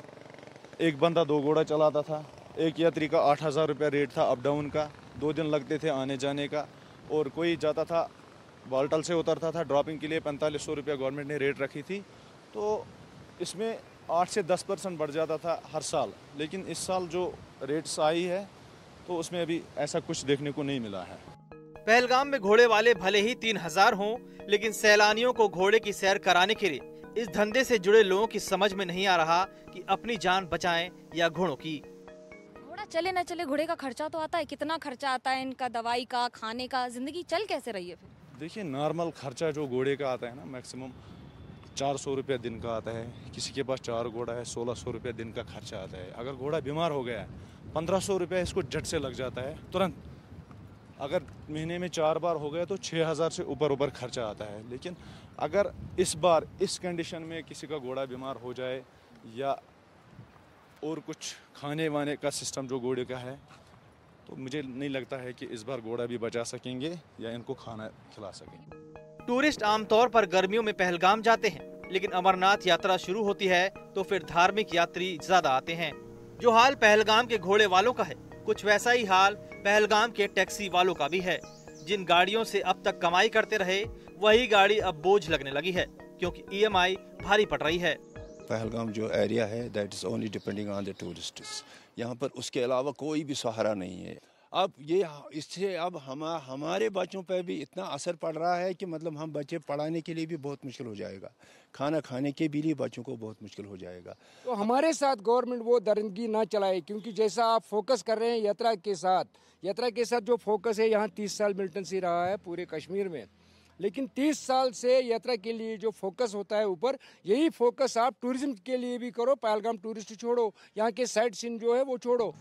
एक बंदा 2 घोड़ा चलाता था। एक यात्री का 8,000 रुपया रेट था अप डाउन का, 2 दिन लगते थे आने जाने का। और कोई जाता था बाल्टल से उतरता था ड्रॉपिंग के लिए 4500 रुपया गवर्नमेंट ने रेट रखी थी। तो इसमें 8 से 10% बढ़ जाता था हर साल। लेकिन इस साल जो रेट्स आई है तो उसमें अभी ऐसा कुछ देखने को नहीं मिला है। पहलगाम में घोड़े वाले भले ही 3000 हों, लेकिन सैलानियों को घोड़े की सैर कराने के लिए इस धंधे से जुड़े लोगों की समझ में नहीं आ रहा कि अपनी जान बचाएं या घोड़ों की। घोड़ा चले न चले, घोड़े का खर्चा तो आता है। कितना खर्चा आता है इनका, दवाई का, खाने का? जिंदगी चल कैसे रही है फिर? देखिए, नॉर्मल खर्चा जो घोड़े का आता है ना, मैक्सिमम 400 रुपया दिन का आता है। किसी के पास 4 घोड़ा है, 1600 रुपया दिन का खर्चा आता है। अगर घोड़ा बीमार हो गया है 1500 रुपया इसको झट से लग जाता है तुरंत। अगर महीने में 4 बार हो गया तो 6000 से ऊपर खर्चा आता है। लेकिन अगर इस बार इस कंडीशन में किसी का घोड़ा बीमार हो जाए या और कुछ खाने वाने का सिस्टम जो घोड़े का है, तो मुझे नहीं लगता है कि इस बार घोड़ा भी बचा सकेंगे या इनको खाना खिला सकेंगे। टूरिस्ट आमतौर पर गर्मियों में पहलगाम जाते हैं, लेकिन अमरनाथ यात्रा शुरू होती है तो फिर धार्मिक यात्री ज्यादा आते हैं। जो हाल पहलगाम के घोड़े वालों का है, कुछ वैसा ही हाल पहलगाम के टैक्सी वालों का भी है। जिन गाड़ियों से अब तक कमाई करते रहे, वही गाड़ी अब बोझ लगने लगी है, क्योंकि EMI भारी पड़ रही है। पहलगाम जो एरिया है that is only depending on the tourists. यहाँ पर उसके अलावा कोई भी सहारा नहीं है। अब ये इससे अब हमारे बच्चों पर भी इतना असर पड़ रहा है कि मतलब हम बच्चे पढ़ाने के लिए भी बहुत मुश्किल हो जाएगा, खाना खाने के भी लिए बच्चों को बहुत मुश्किल हो जाएगा। तो हमारे साथ गवर्नमेंट वो दरिंदगी ना चलाए, क्योंकि जैसा आप फोकस कर रहे हैं यात्रा के साथ जो फोकस है, यहाँ 30 साल मिल्टन से रहा है पूरे कश्मीर में। लेकिन 30 साल से यात्रा के लिए जो फोकस होता है ऊपर, यही फोकस आप टूरिज्म के लिए भी करो। पहलगाम टूरिस्ट छोड़ो, यहाँ के साइट सीन जो है वो छोड़ो।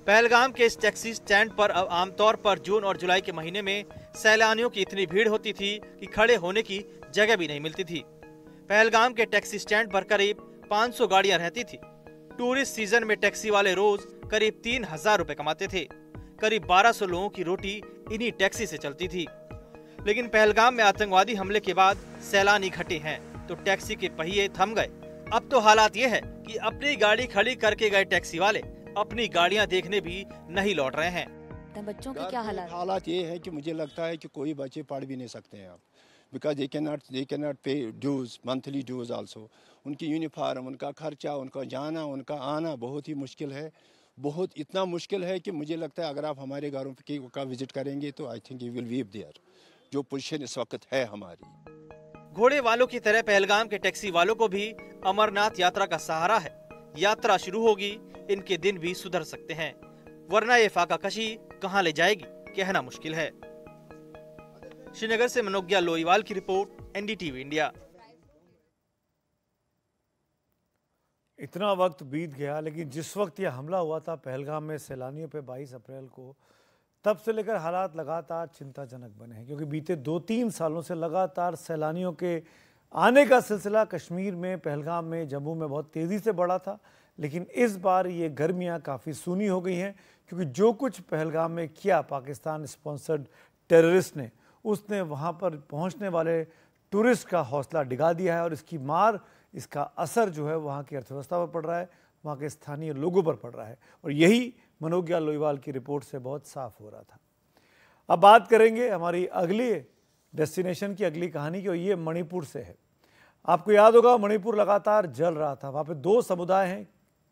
पहलगाम के इस टैक्सी स्टैंड पर अब आमतौर पर जून और जुलाई के महीने में सैलानियों की इतनी भीड़ होती थी कि खड़े होने की जगह भी नहीं मिलती थी। पहलगाम के टैक्सी स्टैंड पर करीब 500 गाड़ियां रहती थी। टूरिस्ट सीजन में टैक्सी वाले रोज करीब 3000 रुपए कमाते थे। करीब 1200 लोगों की रोटी इन्हीं टैक्सी से चलती थी। लेकिन पहलगाम में आतंकवादी हमले के बाद सैलानी घटे हैं तो टैक्सी के पहिए थम गए। अब तो हालात ये है कि अपनी गाड़ी खड़ी करके गए टैक्सी वाले अपनी गाड़ियां देखने भी नहीं लौट रहे हैं। बच्चों के क्या हालात ये है कि मुझे लगता है कि कोई बच्चे पढ़ भी नहीं सकते हैं अब, बिकॉज दे कैन नॉट पे ड्यूज, मंथली ड्यूज आल्सो। उनकी यूनिफॉर्म, उनका खर्चा, उनका जाना, उनका आना बहुत ही मुश्किल है। बहुत इतना मुश्किल है कि मुझे लगता है अगर आप हमारे घरों का विजिट करेंगे तो I think you will weep there, जो पोजीशन इस वक्त है हमारी। घोड़े वालों की तरह पहलगाम के टैक्सी वालों को भी अमरनाथ यात्रा का सहारा है। यात्रा शुरू होगी, इनके दिन भी सुधर सकते हैं, वरना ये फाका कशी कहां ले जाएगी कहना मुश्किल है। श्रीनगर से मनोज्ञा लोईवाल की रिपोर्ट, NDTV इंडिया। इतना वक्त बीत गया, लेकिन जिस वक्त यह हमला हुआ था पहलगाम में सैलानियों पे 22 अप्रैल को, तब से लेकर हालात लगातार चिंताजनक बने हैं, क्योंकि बीते 2-3 सालों से लगातार सैलानियों के आने का सिलसिला कश्मीर में, पहलगाम में, जम्मू में बहुत तेज़ी से बढ़ा था। लेकिन इस बार ये गर्मियां काफ़ी सूनी हो गई हैं, क्योंकि जो कुछ पहलगाम में किया पाकिस्तान स्पॉन्सर्ड टेररिस्ट ने, उसने वहां पर पहुंचने वाले टूरिस्ट का हौसला डिगा दिया है। और इसकी मार, इसका असर जो है वहाँ की अर्थव्यवस्था पर पड़ रहा है, वहाँ के स्थानीय लोगों पर पड़ रहा है। और यही मनोज्ञा लोईवाल की रिपोर्ट से बहुत साफ हो रहा था। अब बात करेंगे हमारी अगली डेस्टिनेशन की, अगली कहानी की, और ये मणिपुर से है। आपको याद होगा मणिपुर लगातार जल रहा था। वहाँ पे 2 समुदाय हैं,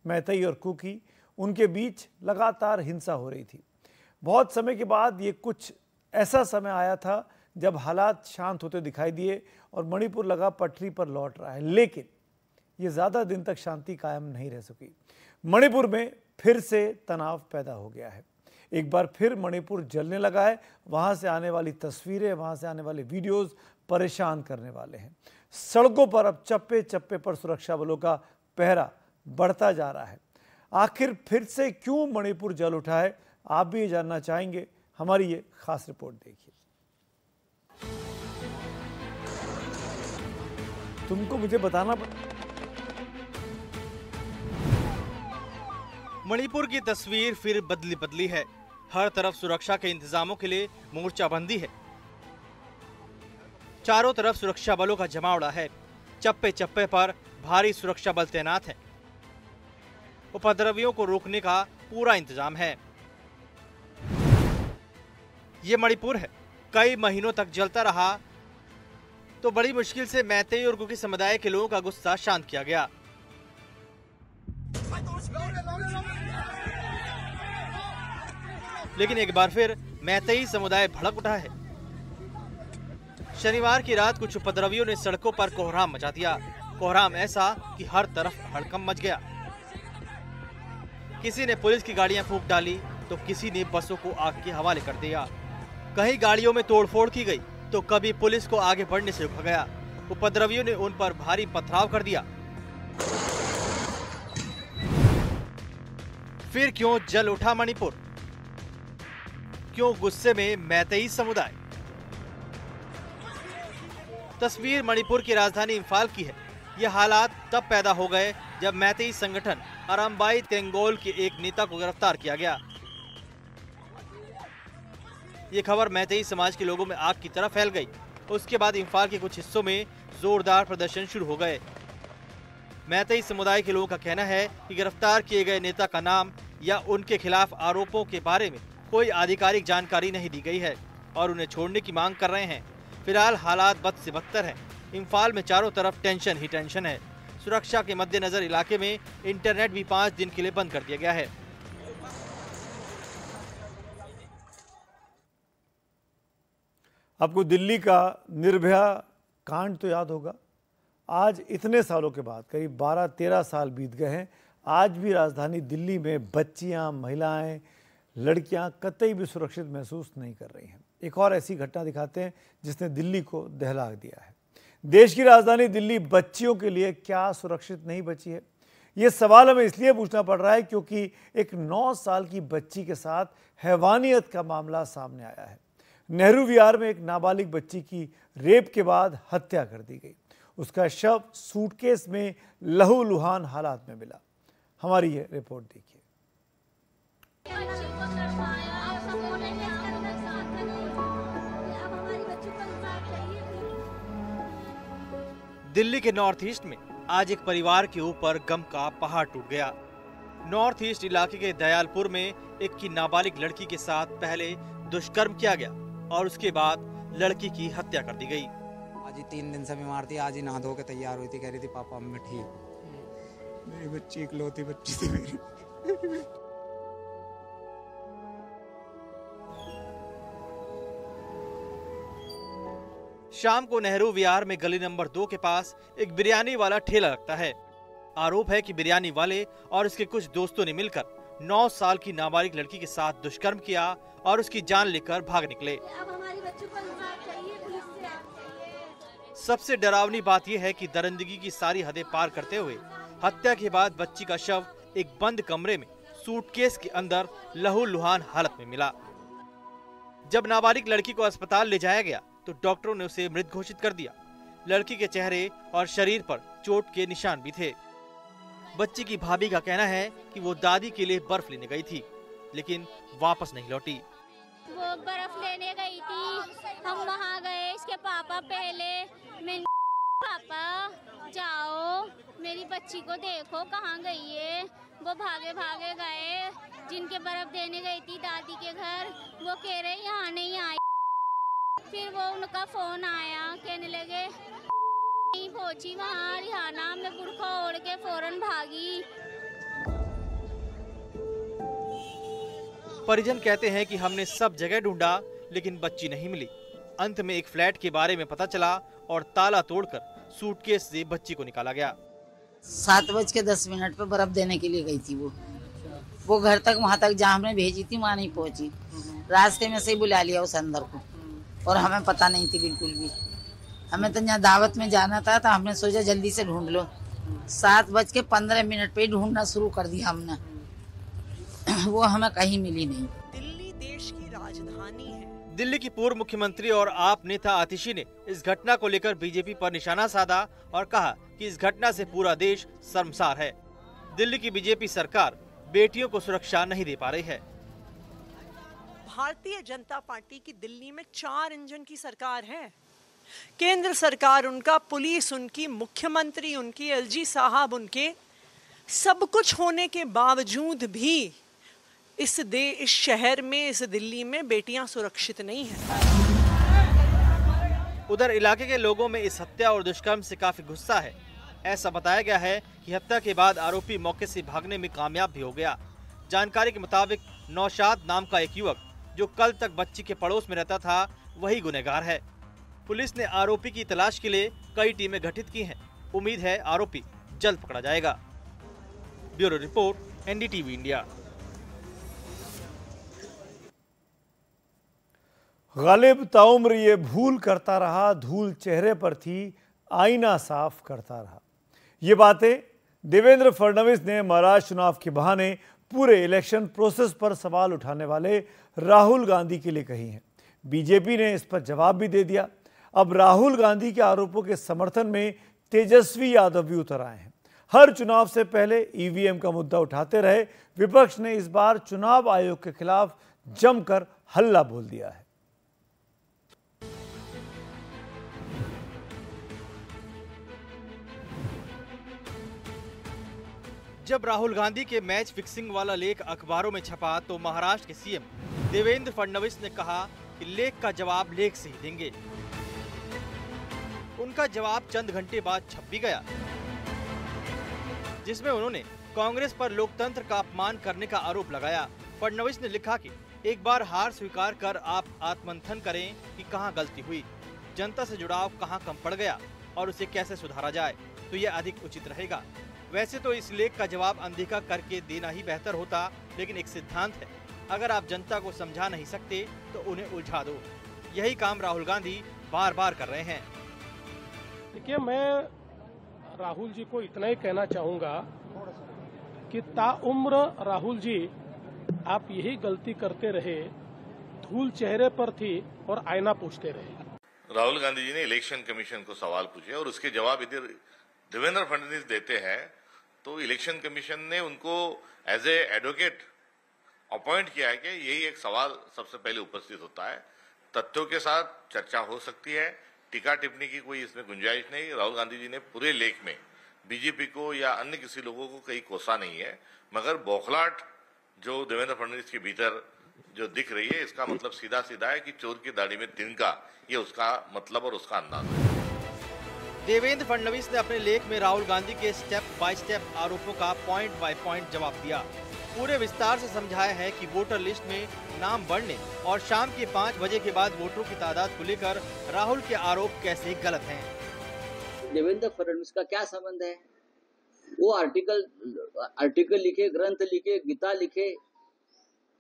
मैतई और कुकी, उनके बीच लगातार हिंसा हो रही थी। बहुत समय के बाद ये कुछ ऐसा समय आया था जब हालात शांत होते दिखाई दिए और मणिपुर लगा पटरी पर लौट रहा है। लेकिन ये ज़्यादा दिन तक शांति कायम नहीं रह सकी। मणिपुर में फिर से तनाव पैदा हो गया है। एक बार फिर मणिपुर जलने लगा है। वहां से आने वाली तस्वीरें, वहां से आने वाले वीडियोस परेशान करने वाले हैं। सड़कों पर अब चप्पे चप्पे पर सुरक्षा बलों का पहरा बढ़ता जा रहा है। आखिर फिर से क्यों मणिपुर जल उठा है, आप भी ये जानना चाहेंगे। हमारी ये खास रिपोर्ट देखिए। तुमको मुझे बताना मणिपुर की तस्वीर फिर बदली है। हर तरफ सुरक्षा के इंतजामों के लिए मोर्चाबंदी है। चारों तरफ सुरक्षा बलों का जमावड़ा है। चप्पे चप्पे पर भारी सुरक्षा बल तैनात है। उपद्रवियों को रोकने का पूरा इंतजाम है। ये मणिपुर है, कई महीनों तक जलता रहा तो बड़ी मुश्किल से मैतेई और कुकी समुदाय के लोगों का गुस्सा शांत किया गया। लेकिन एक बार फिर मैतेई समुदाय भड़क उठा है। शनिवार की रात कुछ उपद्रवियों ने सड़कों पर कोहराम मचा दिया। कोहराम ऐसा कि हर तरफ हड़कंप मच गया। किसी ने पुलिस की गाड़ियां फूंक डाली तो किसी ने बसों को आग के हवाले कर दिया। कहीं गाड़ियों में तोड़फोड़ की गई तो कभी पुलिस को आगे बढ़ने से रोका गया। उपद्रवियों ने उन पर भारी पथराव कर दिया। फिर क्यों जल उठा मणिपुर? क्यों गुस्से में मैतेई समुदाय? तस्वीर मणिपुर की राजधानी इम्फाल की है। यह हालात तब पैदा हो गए जब मैतेई संगठन अरामबाई तेंगोल के एक नेता को गिरफ्तार किया गया। ये खबर मैतेई समाज के लोगों में आग की तरह फैल गई। उसके बाद इम्फाल के कुछ हिस्सों में जोरदार प्रदर्शन शुरू हो गए। मैतेई समुदाय के लोगों का कहना है कि गिरफ्तार किए गए नेता का नाम या उनके खिलाफ आरोपों के बारे में कोई आधिकारिक जानकारी नहीं दी गई है और उन्हें छोड़ने की मांग कर रहे हैं। फिलहाल हालात बद से बदतर है। इम्फाल में चारों तरफ टेंशन ही टेंशन है। सुरक्षा के मद्देनजर इलाके में इंटरनेट भी 5 दिन के लिए बंद कर दिया गया है। आपको दिल्ली का निर्भया कांड तो याद होगा। आज इतने सालों के बाद, करीब 12-13 साल बीत गए हैं, आज भी राजधानी दिल्ली में बच्चियां, महिलाएं, लड़कियां कतई भी सुरक्षित महसूस नहीं कर रही हैं। एक और ऐसी घटना दिखाते हैं जिसने दिल्ली को दहला दिया है। देश की राजधानी दिल्ली बच्चियों के लिए क्या सुरक्षित नहीं बची है? ये सवाल हमें इसलिए पूछना पड़ रहा है क्योंकि एक 9 साल की बच्ची के साथ हैवानियत का मामला सामने आया है। नेहरू विहार में एक नाबालिग बच्ची की रेप के बाद हत्या कर दी गई। उसका शव सूटकेस में लहूलुहान हालात में मिला। हमारी ये रिपोर्ट देखिए। दिल्ली के नॉर्थ ईस्ट में आज एक परिवार के ऊपर गम का पहाड़ टूट गया। नॉर्थ ईस्ट इलाके के दयालपुर में एक की नाबालिग लड़की के साथ पहले दुष्कर्म किया गया और उसके बाद लड़की की हत्या कर दी गई। आज ही 3 दिन से बीमार थी। आज ही नहा धो के तैयार हुई थी, कह रही थी पापा मैं ठीक हूँ। मेरी बच्ची इकलौती बच्ची थी मेरी। शाम को नेहरू विहार में गली नंबर 2 के पास एक बिरयानी वाला ठेला लगता है। आरोप है कि बिरयानी वाले और उसके कुछ दोस्तों ने मिलकर 9 साल की नाबालिग लड़की के साथ दुष्कर्म किया और उसकी जान लेकर भाग निकले। अब हमारी बच्चों को इंसाफ चाहिए, पुलिस से आप चाहिए। सबसे डरावनी बात यह है कि दरिंदगी की सारी हदें पार करते हुए हत्या के बाद बच्ची का शव एक बंद कमरे में सूटकेस के अंदर लहूलुहान हालत में मिला। जब नाबालिग लड़की को अस्पताल ले जाया गया तो डॉक्टरों ने उसे मृत घोषित कर दिया। लड़की के चेहरे और शरीर पर चोट के निशान भी थे। बच्ची की भाभी का कहना है कि वो दादी के लिए बर्फ लेने गई थी लेकिन वापस नहीं लौटी। वो बर्फ लेने गई थी, हम वहाँ गए। इसके पापा पहले मैं पापा जाओ मेरी बच्ची को देखो कहाँ गई है। वो भागे भागे गए। जिनके बर्फ देने गई थी दादी के घर, वो कह रहे यहाँ नहीं आई। फिर वो उनका फोन आया, कहने लगे नहीं पहुंची वहाँ रिहाना। मैं बुर्खा ओढ़ के फौरन भागी। परिजन कहते हैं कि हमने सब जगह ढूंढा लेकिन बच्ची नहीं मिली। अंत में एक फ्लैट के बारे में पता चला और ताला तोड़कर सूटकेस से बच्ची को निकाला गया। 7:10 पे बर्फ देने के लिए गई थी वो। वो घर तक वहाँ तक जहाँ हमने भेजी थी वहाँ नहीं पहुँची। रास्ते में से ही बुला लिया उस अंदर को, और हमें पता नहीं थी बिल्कुल भी। हमें तो यहाँ दावत में जाना था तो हमने सोचा जल्दी से ढूंढ लो। 7:15 पे ही ढूंढना शुरू कर दिया हमने, वो हमें कहीं मिली नहीं। दिल्ली देश की राजधानी है। दिल्ली की पूर्व मुख्यमंत्री और आप नेता आतिशी ने इस घटना को लेकर बीजेपी पर निशाना साधा और कहा कि इस घटना से पूरा देश शर्मसार है। दिल्ली की बीजेपी सरकार बेटियों को सुरक्षा नहीं दे पा रही है। भारतीय जनता पार्टी की दिल्ली में 4 इंजन की सरकार है। केंद्र सरकार उनका, पुलिस उनकी, मुख्यमंत्री उनकी, एलजी साहब उनके, सब कुछ होने के बावजूद भी इस शहर में, इस दिल्ली में बेटियां सुरक्षित नहीं हैं। उधर इलाके के लोगों में इस हत्या और दुष्कर्म से काफी गुस्सा है। ऐसा बताया गया है कि हत्या के बाद आरोपी मौके से भागने में कामयाब भी हो गया। जानकारी के मुताबिक नौशाद नाम का एक युवक जो कल तक बच्ची के पड़ोस में रहता था, वही गुनहगार है। पुलिस ने आरोपी की तलाश के लिए कई टीमें गठित की हैं। उम्मीद है आरोपी जल्द पकड़ा जाएगा। Bureau report, NDTV India. Ghalib ताउम्र ये भूल करता रहा, धूल चेहरे पर थी, आईना साफ करता रहा। ये बातें देवेंद्र फडणवीस ने महाराष्ट्र चुनाव के बहाने पूरे इलेक्शन प्रोसेस पर सवाल उठाने वाले राहुल गांधी के लिए कही हैं। बीजेपी ने इस पर जवाब भी दे दिया। अब राहुल गांधी के आरोपों के समर्थन में तेजस्वी यादव भी उतर आए हैं। हर चुनाव से पहले EVM का मुद्दा उठाते रहे विपक्ष ने इस बार चुनाव आयोग के खिलाफ जमकर हल्ला बोल दिया है। जब राहुल गांधी के मैच फिक्सिंग वाला लेख अखबारों में छपा तो महाराष्ट्र के सीएम देवेंद्र फडणवीस ने कहा कि लेख का जवाब लेख से ही देंगे। उनका जवाब चंद घंटे बाद छप भी गया, जिसमें उन्होंने कांग्रेस पर लोकतंत्र का अपमान करने का आरोप लगाया। फडणवीस ने लिखा कि एक बार हार स्वीकार कर आप आत्ममंथन करें कि कहां गलती हुई, जनता से जुड़ाव कहां कम पड़ गया और उसे कैसे सुधारा जाए, तो यह अधिक उचित रहेगा। वैसे तो इस लेख का जवाब अनदेखा करके देना ही बेहतर होता, लेकिन एक सिद्धांत है, अगर आप जनता को समझा नहीं सकते तो उन्हें उलझा दो। यही काम राहुल गांधी बार बार कर रहे हैं। देखिए, मैं राहुल जी को इतना ही कहना चाहूंगा कि ताउम्र राहुल जी आप यही गलती करते रहे, धूल चेहरे पर थी और आईना पूछते रहे। राहुल गांधी जी ने इलेक्शन कमीशन को सवाल पूछे और उसके जवाब इधर देवेंद्र फडणवीस देते हैं, तो इलेक्शन कमीशन ने उनको एज ए एडवोकेट अपॉइंट किया है कि यही एक सवाल सबसे पहले उपस्थित होता है। तथ्यों के साथ चर्चा हो सकती है, टीका टिप्पणी की कोई इसमें गुंजाइश नहीं। राहुल गांधी जी ने पूरे लेख में बीजेपी को या अन्य किसी लोगों को कहीं कोसा नहीं है, मगर बौखलाहट जो देवेंद्र फडणवीस के भीतर जो दिख रही है, इसका मतलब सीधा सीधा है कि चोर की दाढ़ी में तिनका, ये उसका मतलब और उसका अंदाज है। देवेंद्र फडणवीस ने अपने लेख में राहुल गांधी के स्टेप बाय स्टेप आरोपों का पॉइंट बाय पॉइंट जवाब दिया। पूरे विस्तार से समझाया है कि वोटर लिस्ट में नाम बढ़ने और शाम के 5 बजे के बाद वोटरों की तादाद को लेकर राहुल के आरोप कैसे गलत हैं। देवेंद्र फडणवीस का क्या संबंध है? वो आर्टिकल लिखे, ग्रंथ लिखे, गीता लिखे,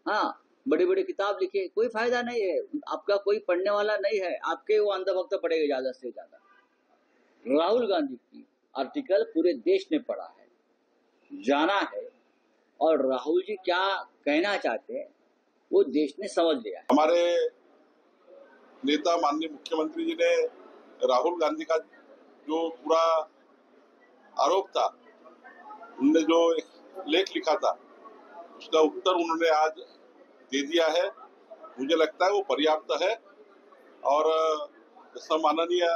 हाँ बड़ी बड़ी किताब लिखे, कोई फायदा नहीं है। आपका कोई पढ़ने वाला नहीं है, आपके वो अंधभक्त पढ़ेगा ज्यादा से ज्यादा। राहुल गांधी की आर्टिकल पूरे देश ने पढ़ा है, जाना है, और राहुल जी क्या कहना चाहते हैं वो देश ने समझ लिया है। हमारे नेता माननीय मुख्यमंत्री जी ने राहुल गांधी का जो पूरा आरोप था, उन्होंने जो एक लेख लिखा था, उसका उत्तर उन्होंने आज दे दिया है। मुझे लगता है वो पर्याप्त है, और जसं माननीय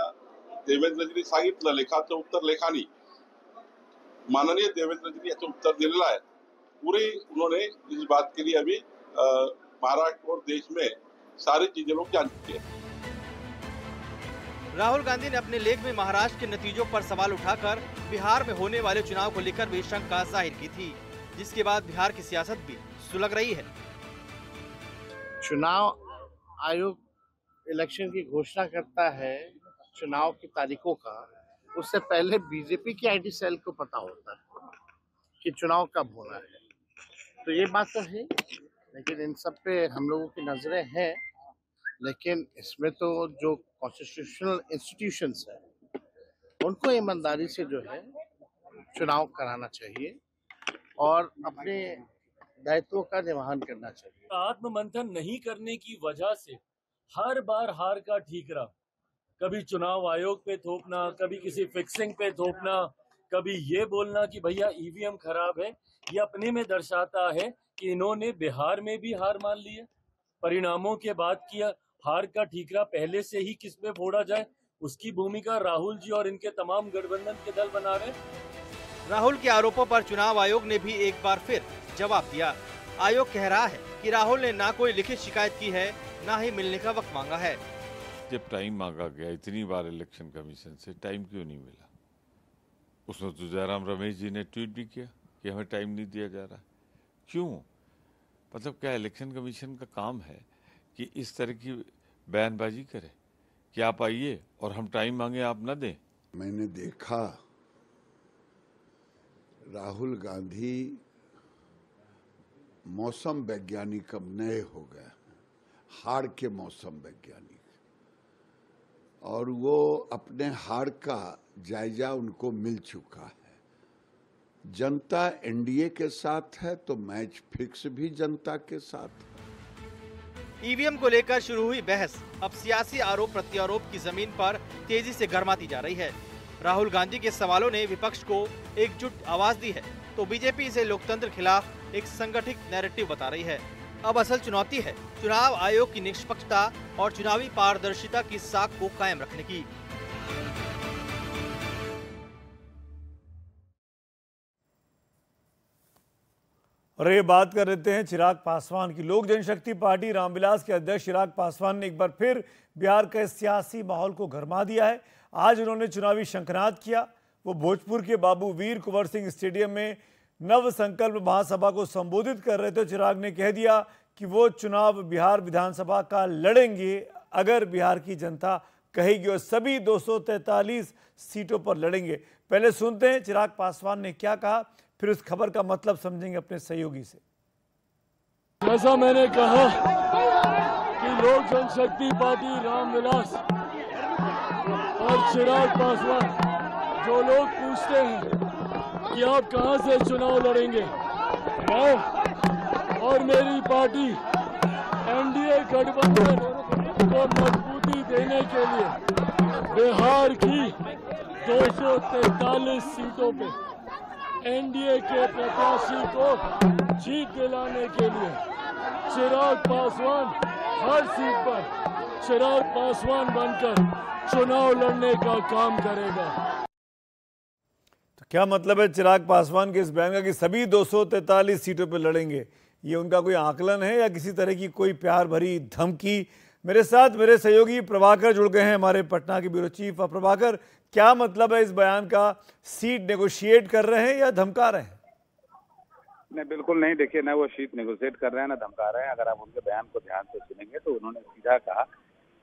देवेंद्रजींनी सांगितलं, लेखाचं उत्तर लेखानी, माननीय देवेंद्रजींनी याचं उत्तर दिलेलं आहे। पूरी उन्होंने इस बात के लिए अभी महाराष्ट्र और देश में सारी चीजें लोग जान चुके हैं। राहुल गांधी ने अपने लेख में महाराष्ट्र के नतीजों पर सवाल उठाकर बिहार में होने वाले चुनाव को लेकर भी शंका जाहिर की थी, जिसके बाद बिहार की सियासत भी सुलग रही है। चुनाव आयोग इलेक्शन की घोषणा करता है चुनाव की तारीखों का, उससे पहले बीजेपी की आईटी सेल को पता होता है कि चुनाव कब होना है। तो ये बात तो है, लेकिन इन सब पे हम लोगों की नजरें हैं। लेकिन इसमें तो जो कॉन्स्टिट्यूशनल इंस्टीट्यूशंस है उनको ईमानदारी से जो है चुनाव कराना चाहिए और अपने दायित्वों का निर्वहन करना चाहिए। आत्ममंथन नहीं करने की वजह से हर बार हार का ठीकरा, कभी चुनाव आयोग पे थोपना, कभी किसी फिक्सिंग पे थोपना, कभी ये बोलना कि भैया ईवीएम खराब है, ये अपने में दर्शाता है कि इन्होंने बिहार में भी हार मान ली है। परिणामों के बाद किया हार का ठीकरा पहले से ही किस पे फोड़ा जाए, उसकी भूमिका राहुल जी और इनके तमाम गठबंधन के दल बना रहे। राहुल के आरोपों पर चुनाव आयोग ने भी एक बार फिर जवाब दिया। आयोग कह रहा है कि राहुल ने ना कोई लिखित शिकायत की है, ना ही मिलने का वक्त मांगा है। जब टाइम मांगा गया इतनी बार इलेक्शन कमीशन से, टाइम क्यों नहीं मिला? उसमें तो जयराम रमेश जी ने ट्वीट भी किया कि हमें टाइम नहीं दिया जा रहा। क्यों? मतलब क्या इलेक्शन कमीशन का काम है कि इस तरह की बयानबाजी करे कि आप आइए और हम टाइम मांगे आप न दें? मैंने देखा राहुल गांधी मौसम वैज्ञानिक अब नए हो गए, हार के मौसम वैज्ञानिक, और वो अपने हार का जायजा उनको मिल चुका है। जनता एनडीए के साथ है तो मैच फिक्स भी जनता के साथ है। ईवीएम को लेकर शुरू हुई बहस अब सियासी आरोप प्रत्यारोप की जमीन पर तेजी से गर्माती जा रही है। राहुल गांधी के सवालों ने विपक्ष को एकजुट आवाज दी है, तो बीजेपी इसे लोकतंत्र खिलाफ एक संगठित नैरेटिव बता रही है। अब असल चुनौती है चुनाव आयोग की निष्पक्षता और चुनावी पारदर्शिता की साख को कायम रखने की। और ये बात कर लेते हैं चिराग पासवान की। लोक जनशक्ति पार्टी रामविलास के अध्यक्ष चिराग पासवान ने एक बार फिर बिहार के सियासी माहौल को गरमा दिया है। आज उन्होंने चुनावी शंखनाद किया। वो भोजपुर के बाबू वीर कुंवर सिंह स्टेडियम में नव संकल्प महासभा को संबोधित कर रहे थे। चिराग ने कह दिया कि वो चुनाव बिहार विधानसभा का लड़ेंगे अगर बिहार की जनता कहेगी, और सभी 243 सीटों पर लड़ेंगे। पहले सुनते हैं चिराग पासवान ने क्या कहा, फिर उस खबर का मतलब समझेंगे अपने सहयोगी से। जैसा मैंने कहा कि लोक जनशक्ति पार्टी रामविलास और चिराग पासवान, जो लोग पूछते हैं कि आप कहां से चुनाव लड़ेंगे, मैं और मेरी पार्टी एनडीए गठबंधन को मजबूती देने के लिए बिहार की 243 सीटों पे एनडीए के प्रत्याशी को जीत दिलाने के लिए चिराग पासवान हर सीट पर चिराग पासवान बनकर चुनाव लड़ने का काम करेगा। तो क्या मतलब है चिराग पासवान के इस बयान का कि सभी 243 सीटों पर लड़ेंगे? ये उनका कोई आकलन है या किसी तरह की कोई प्यार भरी धमकी? मेरे साथ मेरे सहयोगी प्रभाकर जुड़ गए हैं, हमारे पटना के ब्यूरो चीफ। प्रभाकर, क्या मतलब है इस बयान का? सीट नेगोशिएट कर रहे हैं या धमका रहे हैं? नहीं, बिल्कुल नहीं। देखिए, ना वो सीट नेगोशिएट कर रहे हैं ना धमका रहे हैं। अगर आप उनके बयान को ध्यान से सुनेंगे तो उन्होंने सीधा कहा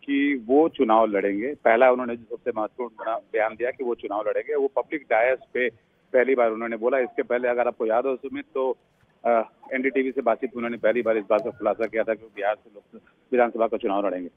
कि वो चुनाव लड़ेंगे। पहला उन्होंने जो सबसे महत्वपूर्ण बयान दिया कि वो चुनाव लड़ेंगे, वो पब्लिक डायस पे पहली बार उन्होंने बोला। इसके पहले अगर आपको याद हो सुमित, तो एनडीटीवी से बातचीत में उन्होंने पहली बार इस बात का खुलासा किया था कि बिहार से लोक विधानसभा का चुनाव लड़ेंगे।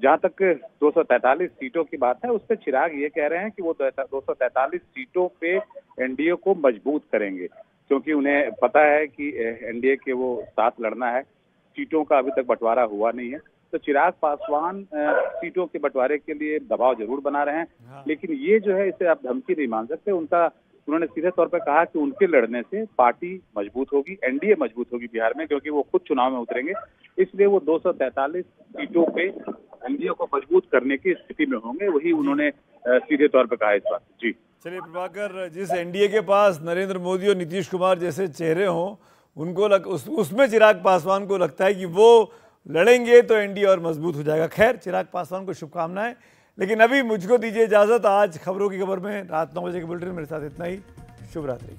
जहां तक 243 सीटों की बात है, उस पर चिराग ये कह रहे हैं कि वो 243 सीटों पे एनडीए को मजबूत करेंगे, क्योंकि उन्हें पता है कि एनडीए के वो साथ लड़ना है। सीटों का अभी तक बंटवारा हुआ नहीं है, तो चिराग पासवान सीटों के बंटवारे के लिए दबाव जरूर बना रहे हैं। लेकिन ये जो है, इसे आप धमकी नहीं मान सकते। उन्होंने सीधे तौर पर कहा कि उनके लड़ने से पार्टी मजबूत होगी, एनडीए मजबूत होगी बिहार में, क्योंकि वो खुद चुनाव में उतरेंगे। इसलिए वो 243 सीटों पे एनडीए को मजबूत करने की स्थिति में होंगे, वही उन्होंने सीधे तौर पर कहा इस बात। जी चलिए प्रभाकर, जिस एनडीए के पास नरेंद्र मोदी और नीतीश कुमार जैसे चेहरे हों, उनको उसमें चिराग पासवान को लगता है कि वो लड़ेंगे तो एनडीए और मजबूत हो जाएगा। खैर, चिराग पासवान को शुभकामनाएं। लेकिन अभी मुझको दीजिए इजाजत। आज खबरों की खबर में रात 9 बजे के बुलेटिन मेरे साथ इतना ही। शुभ रात्रि।